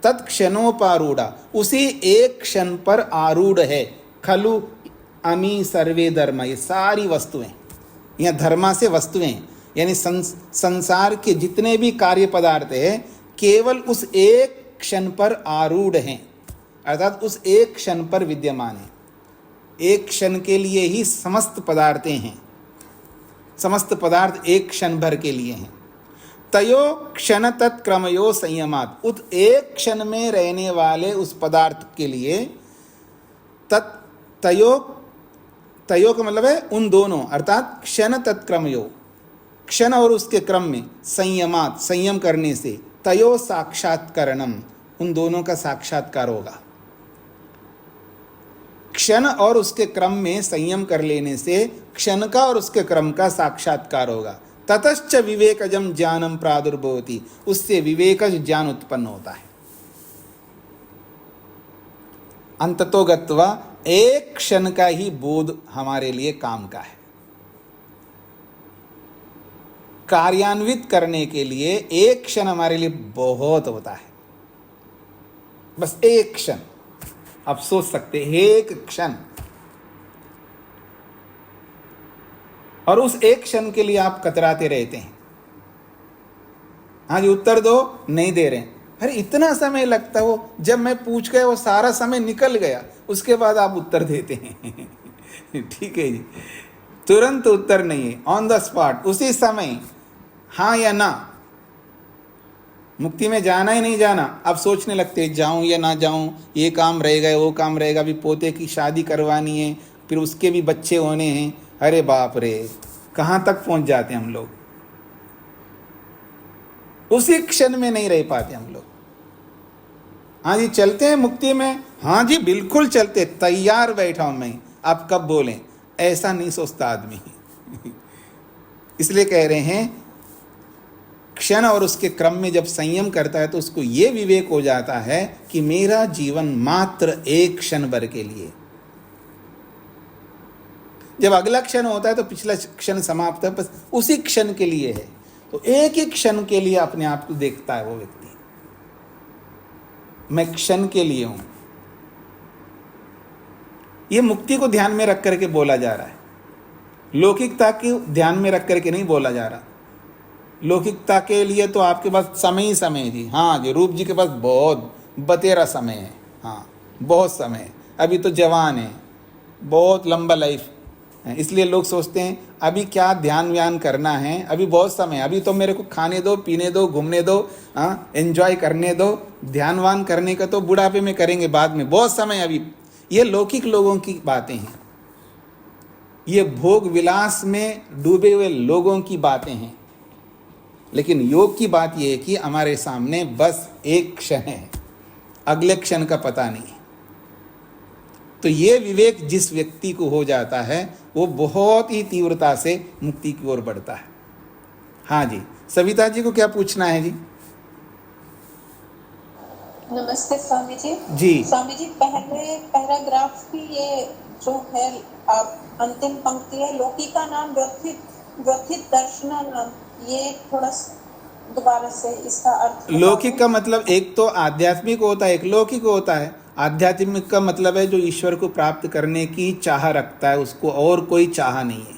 तत्क्षणोपारूढ़ा, उसी एक क्षण पर आरूढ़ है, खलु अमी सर्वे धर्मा, ये सारी वस्तुएं, यहाँ धर्मा से वस्तुएं यानी संसार के जितने भी कार्य पदार्थ हैं केवल उस एक क्षण पर आरूढ़ हैं, अर्थात उस एक क्षण पर विद्यमान है। एक क्षण के लिए ही समस्त पदार्थें हैं, समस्त पदार्थ एक क्षण भर के लिए हैं। तयो क्षण तत्क्रमयो संयमात, उस एक क्षण में रहने वाले उस पदार्थ के लिए तयो का मतलब है उन दोनों, अर्थात क्षण तत्क्रमयो, क्षण और उसके क्रम में, संयमात संयम करने से, तयो साक्षात्करणम, उन दोनों का साक्षात्कार होगा। क्षण और उसके क्रम में संयम कर लेने से क्षण का और उसके क्रम का साक्षात्कार होगा। ततश्च विवेकजम ज्ञानम प्रादुर्भवति, उससे विवेकज ज्ञान उत्पन्न होता है। अंततो गत्वा एक क्षण का ही बोध हमारे लिए काम का है। कार्यान्वित करने के लिए एक क्षण हमारे लिए बहुत होता है, बस एक क्षण। आप सोच सकते हैं, एक क्षण, और उस एक क्षण के लिए आप कतराते रहते हैं। हाँ जी उत्तर दो, नहीं दे रहे हैं, अरे इतना समय लगता हो, जब मैं पूछ गया वो सारा समय निकल गया, उसके बाद आप उत्तर देते हैं। ठीक है जी, तुरंत उत्तर नहीं है, ऑन द स्पॉट, उसी समय हाँ या ना। मुक्ति में जाना ही नहीं जाना, अब सोचने लगते जाऊं या ना जाऊं, ये काम रहेगा वो काम रहेगा, अभी पोते की शादी करवानी है, फिर उसके भी बच्चे होने हैं, अरे बाप रे, कहाँ तक पहुंच जाते हैं हम लोग। उसी क्षण में नहीं रह पाते हम लोग। हाँ जी चलते हैं मुक्ति में, हाँ जी बिल्कुल चलते, तैयार बैठा हूं मैं, आप कब बोलें, ऐसा नहीं सोचता आदमी। इसलिए कह रहे हैं क्षण और उसके क्रम में जब संयम करता है तो उसको ये विवेक हो जाता है कि मेरा जीवन मात्र एक क्षण भर के लिए। जब अगला क्षण होता है तो पिछला क्षण समाप्त है, बस उसी क्षण के लिए है। तो एक ही क्षण के लिए अपने आप को देखता है वो व्यक्ति, मैं क्षण के लिए हूं। ये मुक्ति को ध्यान में रख करके बोला जा रहा है, लौकिकता को ध्यान में रख करके नहीं बोला जा रहा। लौकिकता के लिए तो आपके पास समय ही समय है जी। हाँ जी रूप जी के पास बहुत बतेरा समय है, हाँ बहुत समय है, अभी तो जवान है, बहुत लंबा लाइफ है। इसलिए लोग सोचते हैं अभी क्या ध्यान व्यान करना है, अभी बहुत समय, अभी तो मेरे को खाने दो, पीने दो, घूमने दो, हाँ एंजॉय करने दो, ध्यान वान करने का तो बुढ़ापे में करेंगे, बाद में, बहुत समय अभी। ये लौकिक लोगों की बातें हैं, ये भोग विलास में डूबे हुए लोगों की बातें हैं। लेकिन योग की बात यह है कि हमारे सामने बस एक क्षण है, अगले क्षण का पता नहीं। तो ये विवेक जिस व्यक्ति को हो जाता है वो बहुत ही तीव्रता से मुक्ति की ओर बढ़ता है। हाँ जी, सविता जी को क्या पूछना है जी? नमस्ते स्वामी जी। जी स्वामी जी, पहले पैराग्राफ की ये जो है आप अंतिम पंक्ति है, लौकिका नाम व्यथित दर्शन नाम, ये थोड़ा दोबारा से इसका अर्थ। लौकिक का मतलब एक तो आध्यात्मिक होता है, एक लौकिक होता है। आध्यात्मिक का मतलब है जो ईश्वर को प्राप्त करने की चाह रखता है, उसको और कोई चाह नहीं है।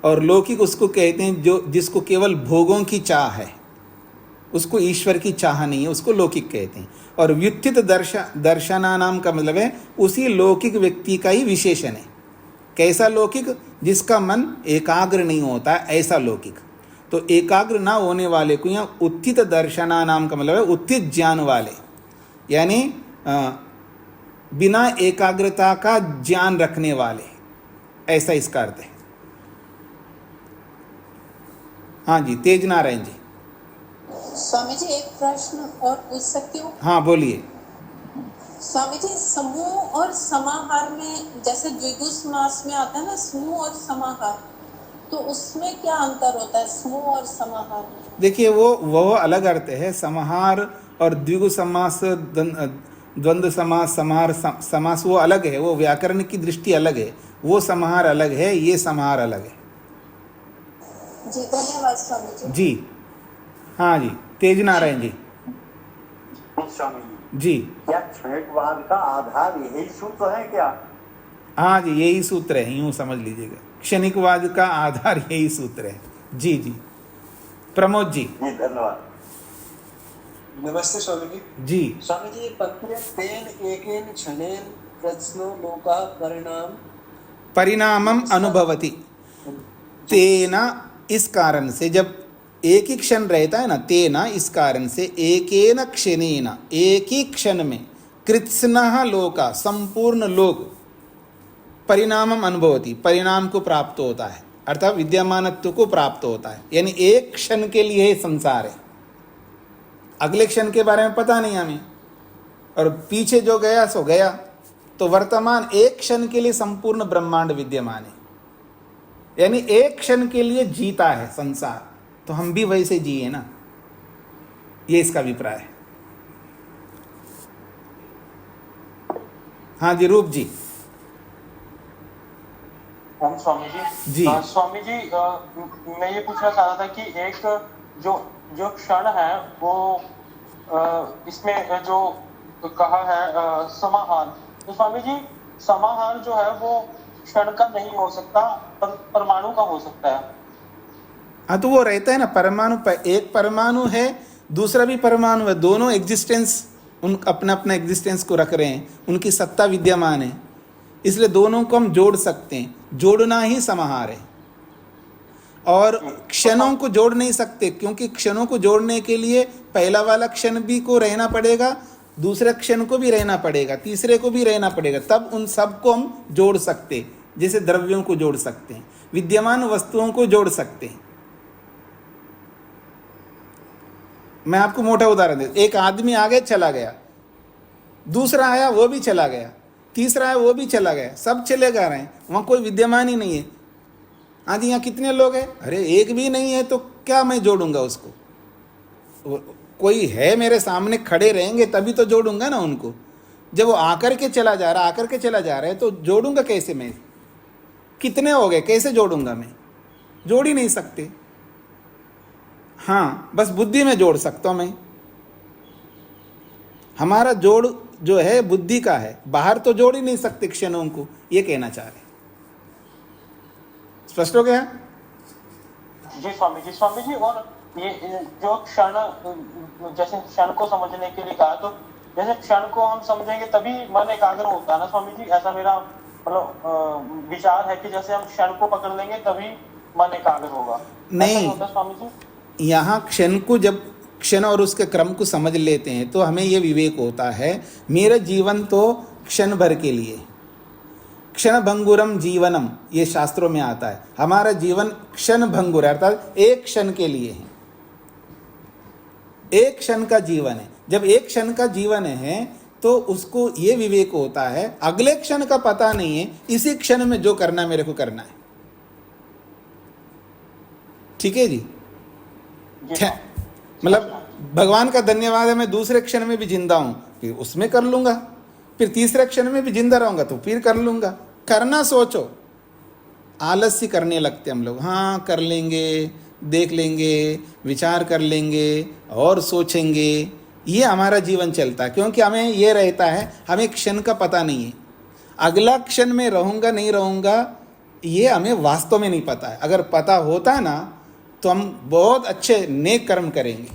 और लौकिक उसको कहते हैं जो जिसको केवल भोगों की चाह है, उसको ईश्वर की चाह नहीं है, उसको लौकिक कहते हैं। और व्युत्थित दर्शना नाम का मतलब है उसी लौकिक व्यक्ति का ही विशेषण है। कैसा लौकिक? जिसका मन एकाग्र नहीं होता, ऐसा लौकिक। तो एकाग्र ना होने वाले को यहाँ उत्थित दर्शना नाम का मतलब है उत्थित ज्ञान वाले, यानी बिना एकाग्रता का ज्ञान रखने वाले, ऐसा इसका अर्थ है। हाँ जी, तेज नारायण जी। स्वामी जी, एक प्रश्न और पूछ सकती हूँ? हाँ बोलिए। स्वामी जी, समूह और समाहार में जैसे द्विगु समास में आता है ना, समूह और समाहार, तो उसमें क्या अंतर होता है समूह और समाहार में? देखिए वो अलग अर्थ है। समाहार और द्विगु समास, द्वंद्व समास, समाहार समास वो अलग है, वो व्याकरण की दृष्टि अलग है। वो समाहार अलग है, ये समाहार अलग है। जी धन्यवाद स्वामी जी। जी हाँ जी, तेज नारायण जी। स्वामी जी क्या क्षणिकवाद का आधार यही सूत्र है क्या? हाँ जी, यही सूत्र है, यूँ समझ लीजिएगा। क्षणिकवाद का आधार यही सूत्र है। जी जी, प्रमोद जी। जी धन्यवाद। नमस्ते स्वामी जी। जी स्वामी जी, पत्रे तेन एकेन क्षणेन प्रश्नो लोका परिणामम अनुभवति। तेना, इस कारण से, जब एक ही क्षण रहता है ना, तेना इस कारण से, एकेन क्षणेन, एक ही क्षण में, कृत्स्नः लोका, संपूर्ण लोक, परिणामम अनुभवति, परिणाम को प्राप्त होता है, अर्थात विद्यमानत्व को प्राप्त होता है। यानी एक क्षण के लिए संसार है, अगले क्षण के बारे में पता नहीं हमें, और पीछे जो गया सो गया। तो वर्तमान एक क्षण के लिए संपूर्ण ब्रह्मांड विद्यमान है, यानी एक क्षण के लिए जीता है संसार। तो हम भी वैसे जिए ना, ये इसका अभिप्राय है। हाँ जी, रूप जी। ओम स्वामी जी। जी। स्वामी जी, मैं ये पूछना चाह रहा था कि एक जो क्षण है वो इसमें जो कहा है समाहार, तो स्वामी जी समाहार जो है वो क्षण का नहीं हो सकता, परमाणु का हो सकता है। हाँ, तो वो रहता है ना, परमाणु एक परमाणु है, दूसरा भी परमाणु है, दोनों एग्जिस्टेंस उन अपना अपना एग्जिस्टेंस को रख रहे हैं, उनकी सत्ता विद्यमान है, इसलिए दोनों को हम जोड़ सकते हैं। जोड़ना ही समाहार है। और क्षणों को जोड़ नहीं सकते, क्योंकि क्षणों को जोड़ने के लिए पहला वाला क्षण भी को रहना पड़ेगा, दूसरे क्षण को भी रहना पड़ेगा, तीसरे को भी रहना पड़ेगा, तब उन सब को हम जोड़ सकते हैं। जैसे द्रव्यों को जोड़ सकते हैं, विद्यमान वस्तुओं को जोड़ सकते हैं। मैं आपको मोटा उदाहरण देता, एक आदमी आगे चला गया, दूसरा आया वो भी चला गया, तीसरा आया वो भी चला गया, सब चले जा रहे हैं, वहाँ कोई विद्यमान ही नहीं है। हाँ जी, यहाँ कितने लोग हैं? अरे एक भी नहीं है, तो क्या मैं जोड़ूंगा उसको? कोई है मेरे सामने, खड़े रहेंगे तभी तो जोड़ूंगा ना उनको। जब वो आकर के चला जा रहा है तो जोड़ूंगा कैसे मैं? कितने हो गए, कैसे जोड़ूंगा मैं? जोड़ ही नहीं सकते। हाँ, बस बुद्धि में जोड़ सकता हूं मैं। हमारा जोड़ जो है बुद्धि का है, बाहर तो जोड़ ही नहीं सकते क्षणों को, ये कहना चाह रहे। स्पष्ट हो गया? जी स्वामी जी। स्वामी जी, और ये जो क्षण, जैसे क्षण को समझने के लिए कहा, तो जैसे क्षण को हम समझेंगे तभी मन एकाग्र होता है ना स्वामी जी? ऐसा मेरा मतलब विचार है कि जैसे हम क्षण को पकड़ लेंगे तभी मन एकाग्र होगा। नहीं होता स्वामी जी? यहाँ क्षण को, जब क्षण और उसके क्रम को समझ लेते हैं तो हमें यह विवेक होता है, मेरा जीवन तो क्षण भर के लिए, क्षण भंगुरम जीवनम, ये शास्त्रों में आता है। हमारा जीवन क्षण भंगुर, अर्थात एक क्षण के लिए है। एक क्षण का जीवन है। जब एक क्षण का जीवन है तो उसको ये विवेक होता है, अगले क्षण का पता नहीं है, इसी क्षण में जो करना है मेरे को करना है। ठीक है जी। मतलब भगवान का धन्यवाद है, मैं दूसरे क्षण में भी जिंदा हूं, फिर उसमें कर लूंगा, फिर तीसरे क्षण में भी जिंदा रहूंगा तो फिर कर लूंगा। करना सोचो, आलस्य करने लगते हम लोग, हाँ कर लेंगे, देख लेंगे, विचार कर लेंगे और सोचेंगे, ये हमारा जीवन चलता है। क्योंकि हमें ये रहता है, हमें क्षण का पता नहीं है, अगला क्षण में रहूँगा नहीं रहूँगा ये हमें वास्तव में नहीं पता है। अगर पता होता ना तो हम बहुत अच्छे नेक कर्म करेंगे।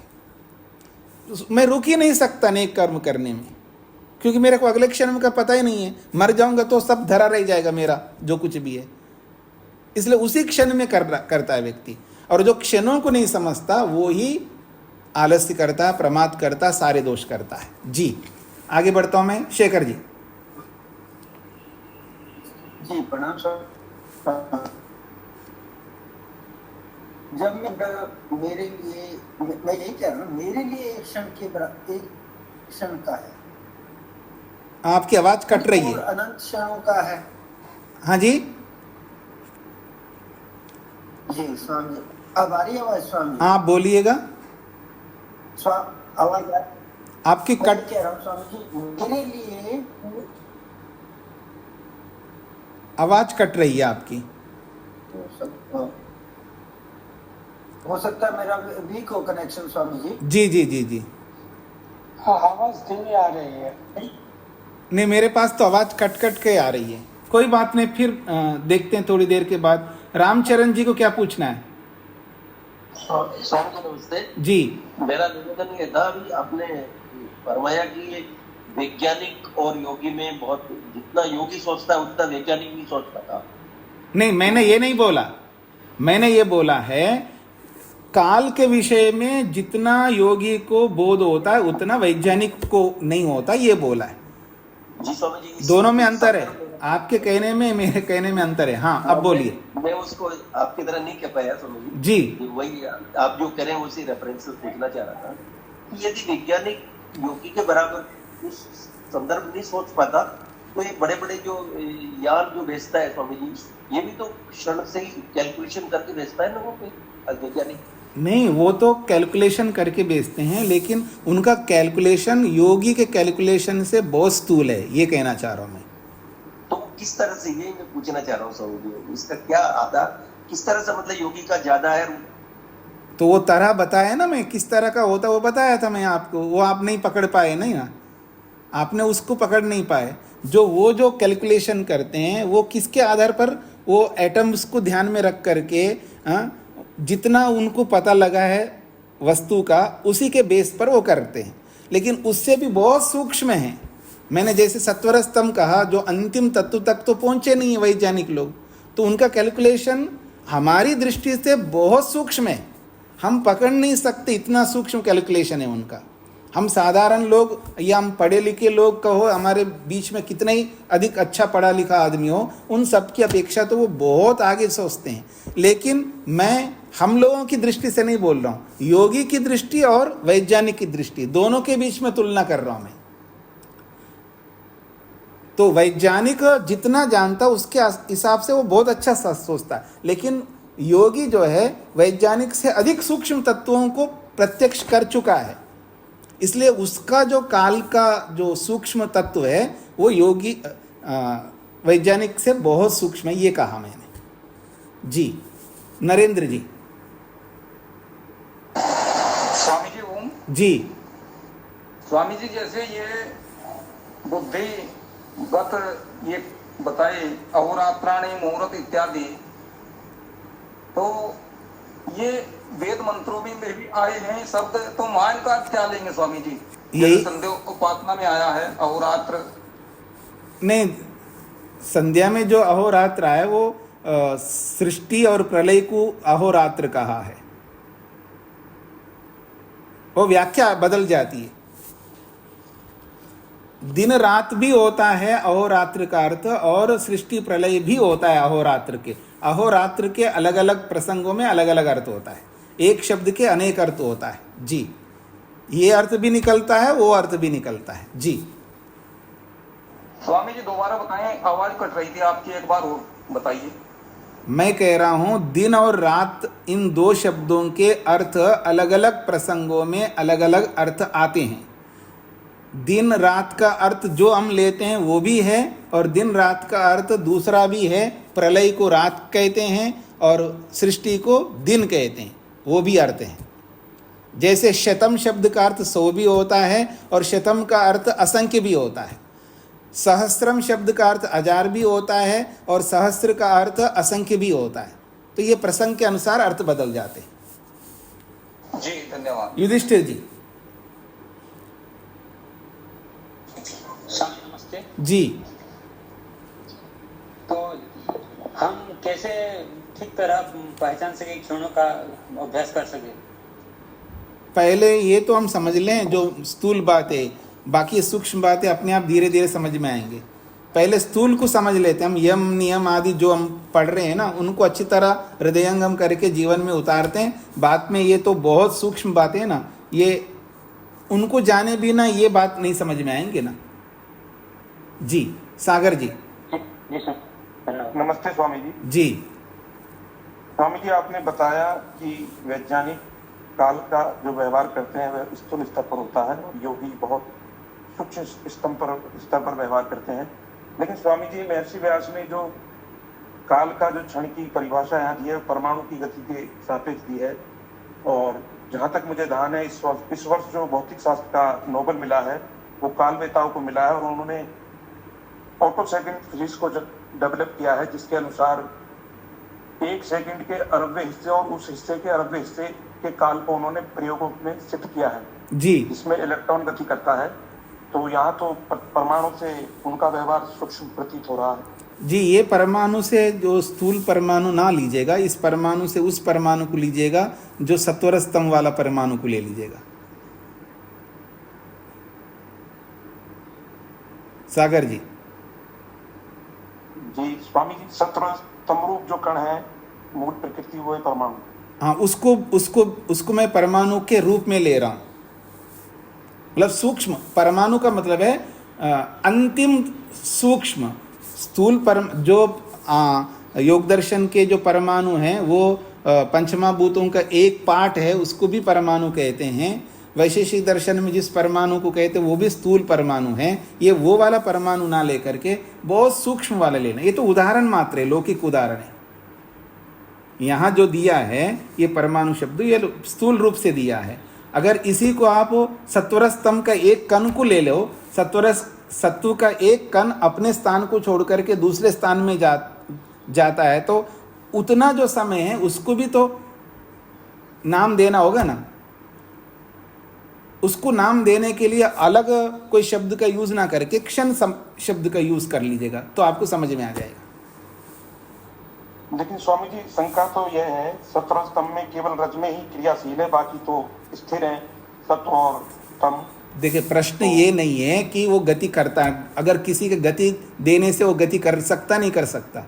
मैं रुक ही नहीं सकता नेक कर्म करने में, क्योंकि मेरे को अगले क्षण का पता ही नहीं है, मर जाऊंगा तो सब धरा रह जाएगा मेरा जो कुछ भी है। इसलिए उसी क्षण में करता है व्यक्ति, और जो क्षणों को नहीं समझता वो ही आलस्य करता है, प्रमाद करता है, सारे दोष करता है। जी आगे बढ़ता हूं मैं। शेखर जी। जी प्रणाम सर। जब मेरे लिए, मैं यही कह रहा हूँ, मेरे लिए एक क्षण के बराबर, एक क्षण का है। आपकी आवाज कट रही है। अनंत क्षणों का है। हाँ जी जी स्वामी जी, अब आ रही है आवाज स्वामी? आप बोलिएगा। आवाज आपकी कट कह रहा हूँ स्वामी जी, मेरे लिए आवाज कट रही है आपकी। हो सकता है मेरा वीक हो कनेक्शन स्वामी जी। जी जी जी जी। हाँ आवाज धीमी आ रही है। नहीं, मेरे पास तो आवाज कट कट के आ रही है। कोई बात नहीं, फिर देखते हैं थोड़ी देर के बाद। रामचरण जी को क्या पूछना है? स्वामी जी नमस्ते जी। मेरा निवेदन ये था, अभी आपने फरमाया कि ये वैज्ञानिक और योगी में बहुत, जितना योगी सोचता है उतना वैज्ञानिक नहीं सोचता था। नहीं, मैंने ये नहीं बोला। मैंने ये बोला है काल के विषय में जितना योगी को बोध होता है उतना वैज्ञानिक को नहीं होता, ये बोला है। जी स्वामी जी, दोनों में अंतर है, आपके कहने में मेरे कहने में अंतर है। हाँ अब बोलिए। मैं उसको आपकी तरह नहीं कह पाया स्वामी जी। वही आप जो कह रहे हैं उसी रेफरेंसेस देखना चाह रहा था कि यदि वैज्ञानिक योगी के बराबर उस संदर्भ नहीं सोच पाता तो ये बड़े बड़े जो यान जो भेजता है स्वामी जी, ये भी तो क्षण से ही कैलकुलेशन करके भेजता है लोगों पे वैज्ञानिक। नहीं, वो तो कैलकुलेशन करके बेचते हैं, लेकिन उनका कैलकुलेशन योगी के कैलकुलेशन से बहुत स्थूल है, ये कहना चाह रहा हूँ मैं। तो किस तरह से, ये मैं पूछना चाह रहा हूँ स्वामी जी, इसका क्या आधार, किस तरह से मतलब योगी का ज्यादा है? तो वो तरह बताया ना मैं, किस तरह का होता वो बताया था मैं आपको, वो आप नहीं पकड़ पाए नहीं ना, आपने उसको पकड़ नहीं पाए। जो कैलकुलेशन करते हैं वो किसके आधार पर, वो एटम्स को ध्यान में रख करके जितना उनको पता लगा है वस्तु का उसी के बेस पर वो करते हैं, लेकिन उससे भी बहुत सूक्ष्म है। मैंने जैसे सत्वर स्तंभ कहा, जो अंतिम तत्व तक तो पहुंचे नहीं है वैज्ञानिक लोग, तो उनका कैलकुलेशन हमारी दृष्टि से बहुत सूक्ष्म है, हम पकड़ नहीं सकते, इतना सूक्ष्म कैलकुलेशन है उनका। हम साधारण लोग या हम पढ़े लिखे लोग कहो, हमारे बीच में कितना ही अधिक अच्छा पढ़ा लिखा आदमी हो, उन सब की अपेक्षा तो वो बहुत आगे सोचते हैं। लेकिन मैं हम लोगों की दृष्टि से नहीं बोल रहा हूँ, योगी की दृष्टि और वैज्ञानिक की दृष्टि, दोनों के बीच में तुलना कर रहा हूँ मैं। तो वैज्ञानिक जितना जानता उसके हिसाब से वो बहुत अच्छा सोचता है, लेकिन योगी जो है वैज्ञानिक से अधिक सूक्ष्म तत्वों को प्रत्यक्ष कर चुका है, इसलिए उसका जो काल का जो सूक्ष्म तत्व है वो योगी वैज्ञानिक से बहुत सूक्ष्म है, ये कहा मैंने। जी नरेंद्र जी। स्वामी जी ओम। जी स्वामी जी, जैसे ये बुद्धिगत ये बताए अहोरात्राणि मुहूर्त इत्यादि, तो ये वेद मंत्रों में भी आए हैं शब्द, तो मान का क्या लेंगे स्वामी जी? यही संध्या उपासना में आया है अहोरात्र। नहीं, संध्या में जो अहोरात्र है वो सृष्टि और प्रलय को अहोरात्र कहा है, वो व्याख्या बदल जाती है। दिन रात भी होता है अहोरात्र का अर्थ, और सृष्टि प्रलय भी होता है अहोरात्र के। अहोरात्र के अलग अलग प्रसंगों में अलग अलग अर्थ होता है, एक शब्द के अनेक अर्थ होता है। जी ये अर्थ भी निकलता है, वो अर्थ भी निकलता है। जी स्वामी जी दोबारा बताएं, आवाज कट रही थी आपकी, एक बार और बताइए। मैं कह रहा हूं दिन और रात इन दो शब्दों के अर्थ अलग अलग प्रसंगों में अलग अलग अर्थ आते हैं। दिन रात का अर्थ जो हम लेते हैं वो भी है, और दिन रात का अर्थ दूसरा भी है। प्रलय को रात कहते हैं और सृष्टि को दिन कहते हैं, वो भी अर्थ है। जैसे शतम शब्द का अर्थ 100 भी होता है और शतम का अर्थ असंख्य भी होता है। सहस्त्रम शब्द का अर्थ 1000 भी होता है और सहस्त्र का अर्थ असंख्य भी होता है। तो ये प्रसंग के अनुसार अर्थ बदल जाते हैं। जी धन्यवाद। युधिष्ठिर जी। नमस्ते जी। तो हम कैसे ठीक तरह पहचान सके, क्षणों का अभ्यास कर सके? पहले ये तो हम समझ लें जो स्थूल बात है, बाकी सूक्ष्म बातें अपने आप धीरे धीरे समझ में आएंगे। पहले स्थूल को समझ लेते हैं हम, यम नियम आदि जो हम पढ़ रहे हैं ना, उनको अच्छी तरह हृदयंगम करके जीवन में उतारते हैं। बाद में ये तो बहुत सूक्ष्म बातें हैं ना, ये उनको जाने बिना ये बात नहीं समझ में आएंगे ना। जी सागर जी। जी सर, धन्यवाद। नमस्ते स्वामी जी। जी स्वामी जी, आपने बताया कि वैज्ञानिक काल का जो व्यवहार करते हैं वह स्थूल स्तर पर होता है और योगी बहुत सूक्ष्म स्तर पर व्यवहार करते हैं। लेकिन स्वामी जी, महर्षि व्यास ने जो काल का जो क्षण की परिभाषा यहाँ दी है, परमाणु की गति के सापेक्ष दी है। और जहाँ तक मुझे ध्यान है, इस वर्ष जो भौतिक शास्त्र का नोबेल मिला है वो कालवेताओं को मिला है, और उन्होंने ऑटो सेकंड फिजिक्स को डेवलप किया है, जिसके अनुसार 1 सेकंड के अरबवें हिस्से और उस हिस्से के अरबवें हिस्से के काल को उन्होंने प्रयोगों में सिद्ध किया है जी, जिसमें इलेक्ट्रॉन गति करता है। तो यहाँ तो परमाणु से उनका व्यवहार सूक्ष्म प्रतीत हो रहा है। जी, ये परमाणु से जो स्थूल परमाणु ना लीजिएगा, इस परमाणु से उस परमाणु को लीजिएगा, जो सत्वर स्तंभ वाला परमाणु को ले लीजिएगा। सागर जी। जी स्वामी जी, सत्वर स्तंभ रूप जो कण है, मूल प्रकृति वो है परमाणु। हाँ, उसको मैं परमाणु के रूप में ले रहा हूँ। मतलब सूक्ष्म परमाणु का मतलब है अंतिम सूक्ष्म। स्थूल जो योग दर्शन के जो परमाणु हैं वो पंचमा भूतों का एक पार्ट है, उसको भी परमाणु कहते हैं। वैशेषिक दर्शन में जिस परमाणु को कहते हैं वो भी स्थूल परमाणु है। ये वो वाला परमाणु ना लेकर के बहुत सूक्ष्म वाला लेना। ये तो उदाहरण मात्र है, लौकिक उदाहरण है। यहाँ जो दिया है ये परमाणु शब्द ये स्थूल रूप से दिया है। अगर इसी को आप सत्वर स्तंभ का एक कण को ले लो, सत्व का एक कण अपने स्थान को छोड़ करके दूसरे स्थान में जाता है, तो उतना जो समय है उसको भी तो नाम देना होगा ना। उसको नाम देने के लिए अलग कोई शब्द का यूज ना करके क्षण शब्द का यूज कर लीजिएगा, तो आपको समझ में आ जाएगा। लेकिन स्वामी जी, शंका तो यह है, सत्वर स्तंभ में केवल रज में ही क्रियाशील है, बाकी तो स्थिर है सत्व और तम। देखिए, प्रश्न ये नहीं है कि वो गति करता है। अगर किसी के गति देने से वो गति कर सकता नहीं कर सकता,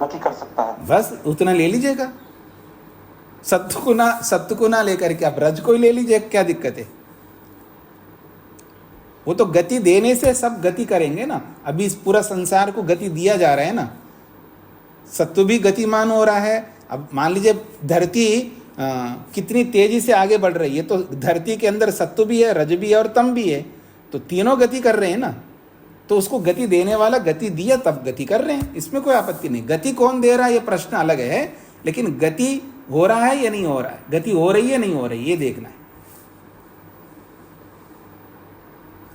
गति कर सकता है, बस उतना ले लीजिएगा। सत्व को ना लेकर के आप रज को ही ले लीजिए, क्या दिक्कत है। वो तो गति देने से सब गति करेंगे ना। अभी इस पूरा संसार को गति दिया जा रहा है ना, सत्व भी गतिमान हो रहा है। अब मान लीजिए धरती कितनी तेजी से आगे बढ़ रही है, तो धरती के अंदर सत्व भी है, रज भी है और तम भी है, तो तीनों गति कर रहे हैं ना। तो उसको गति देने वाला गति दिया तब गति कर रहे हैं, इसमें कोई आपत्ति नहीं। गति कौन दे रहा है ये प्रश्न अलग है, लेकिन गति हो रहा है या नहीं हो रहा है, गति हो रही है नहीं हो रही, ये देखना है।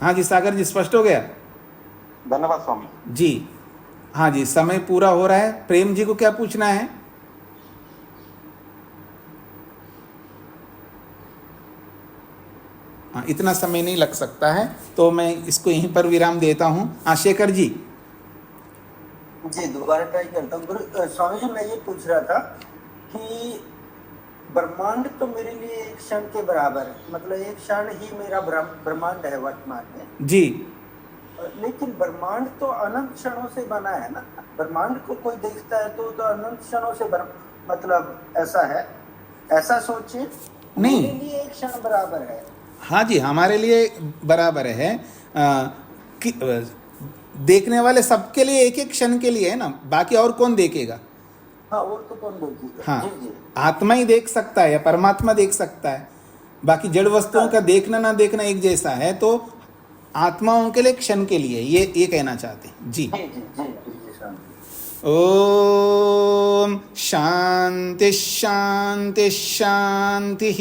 हाँ जी सागर जी, स्पष्ट हो गया? धन्यवाद स्वामी जी। हाँ जी, समय पूरा हो रहा है। प्रेम जी को क्या पूछना है? हाँ, इतना समय नहीं लग सकता है, तो मैं इसको यहीं पर विराम देता हूँ। हाँ शेखर जी। जी दोबारा ट्राई करता हूँ। गुरु स्वामी जी, मैं ये पूछ रहा था कि ब्रह्मांड तो मेरे लिए एक क्षण के बराबर है, मतलब एक क्षण ही मेरा ब्रह्मांड है वर्तमान में जी। लेकिन ब्रह्मांड तो अनंत क्षणों से बना है ना। ब्रह्मांड को कोई देखता है तो अनंत क्षणों से मतलब ऐसा है, ऐसा सोचिए। नहीं। मेरे लिए एक क्षण बराबर है। हाँ जी, हमारे लिए बराबर है। देखने वाले सबके लिए एक एक क्षण के लिए है ना, बाकी और कौन देखेगा? हाँ, और तो कौन देखेगा? हाँ, जी जी। आत्मा ही देख सकता है या परमात्मा देख सकता है। बाकी जड़ वस्तुओं का देखना ना देखना एक जैसा है, तो आत्माओं के लिए क्षण के लिए ये कहना चाहते हैं जी। जी जी जी जी, शांति। ओम शांति शांति शांति।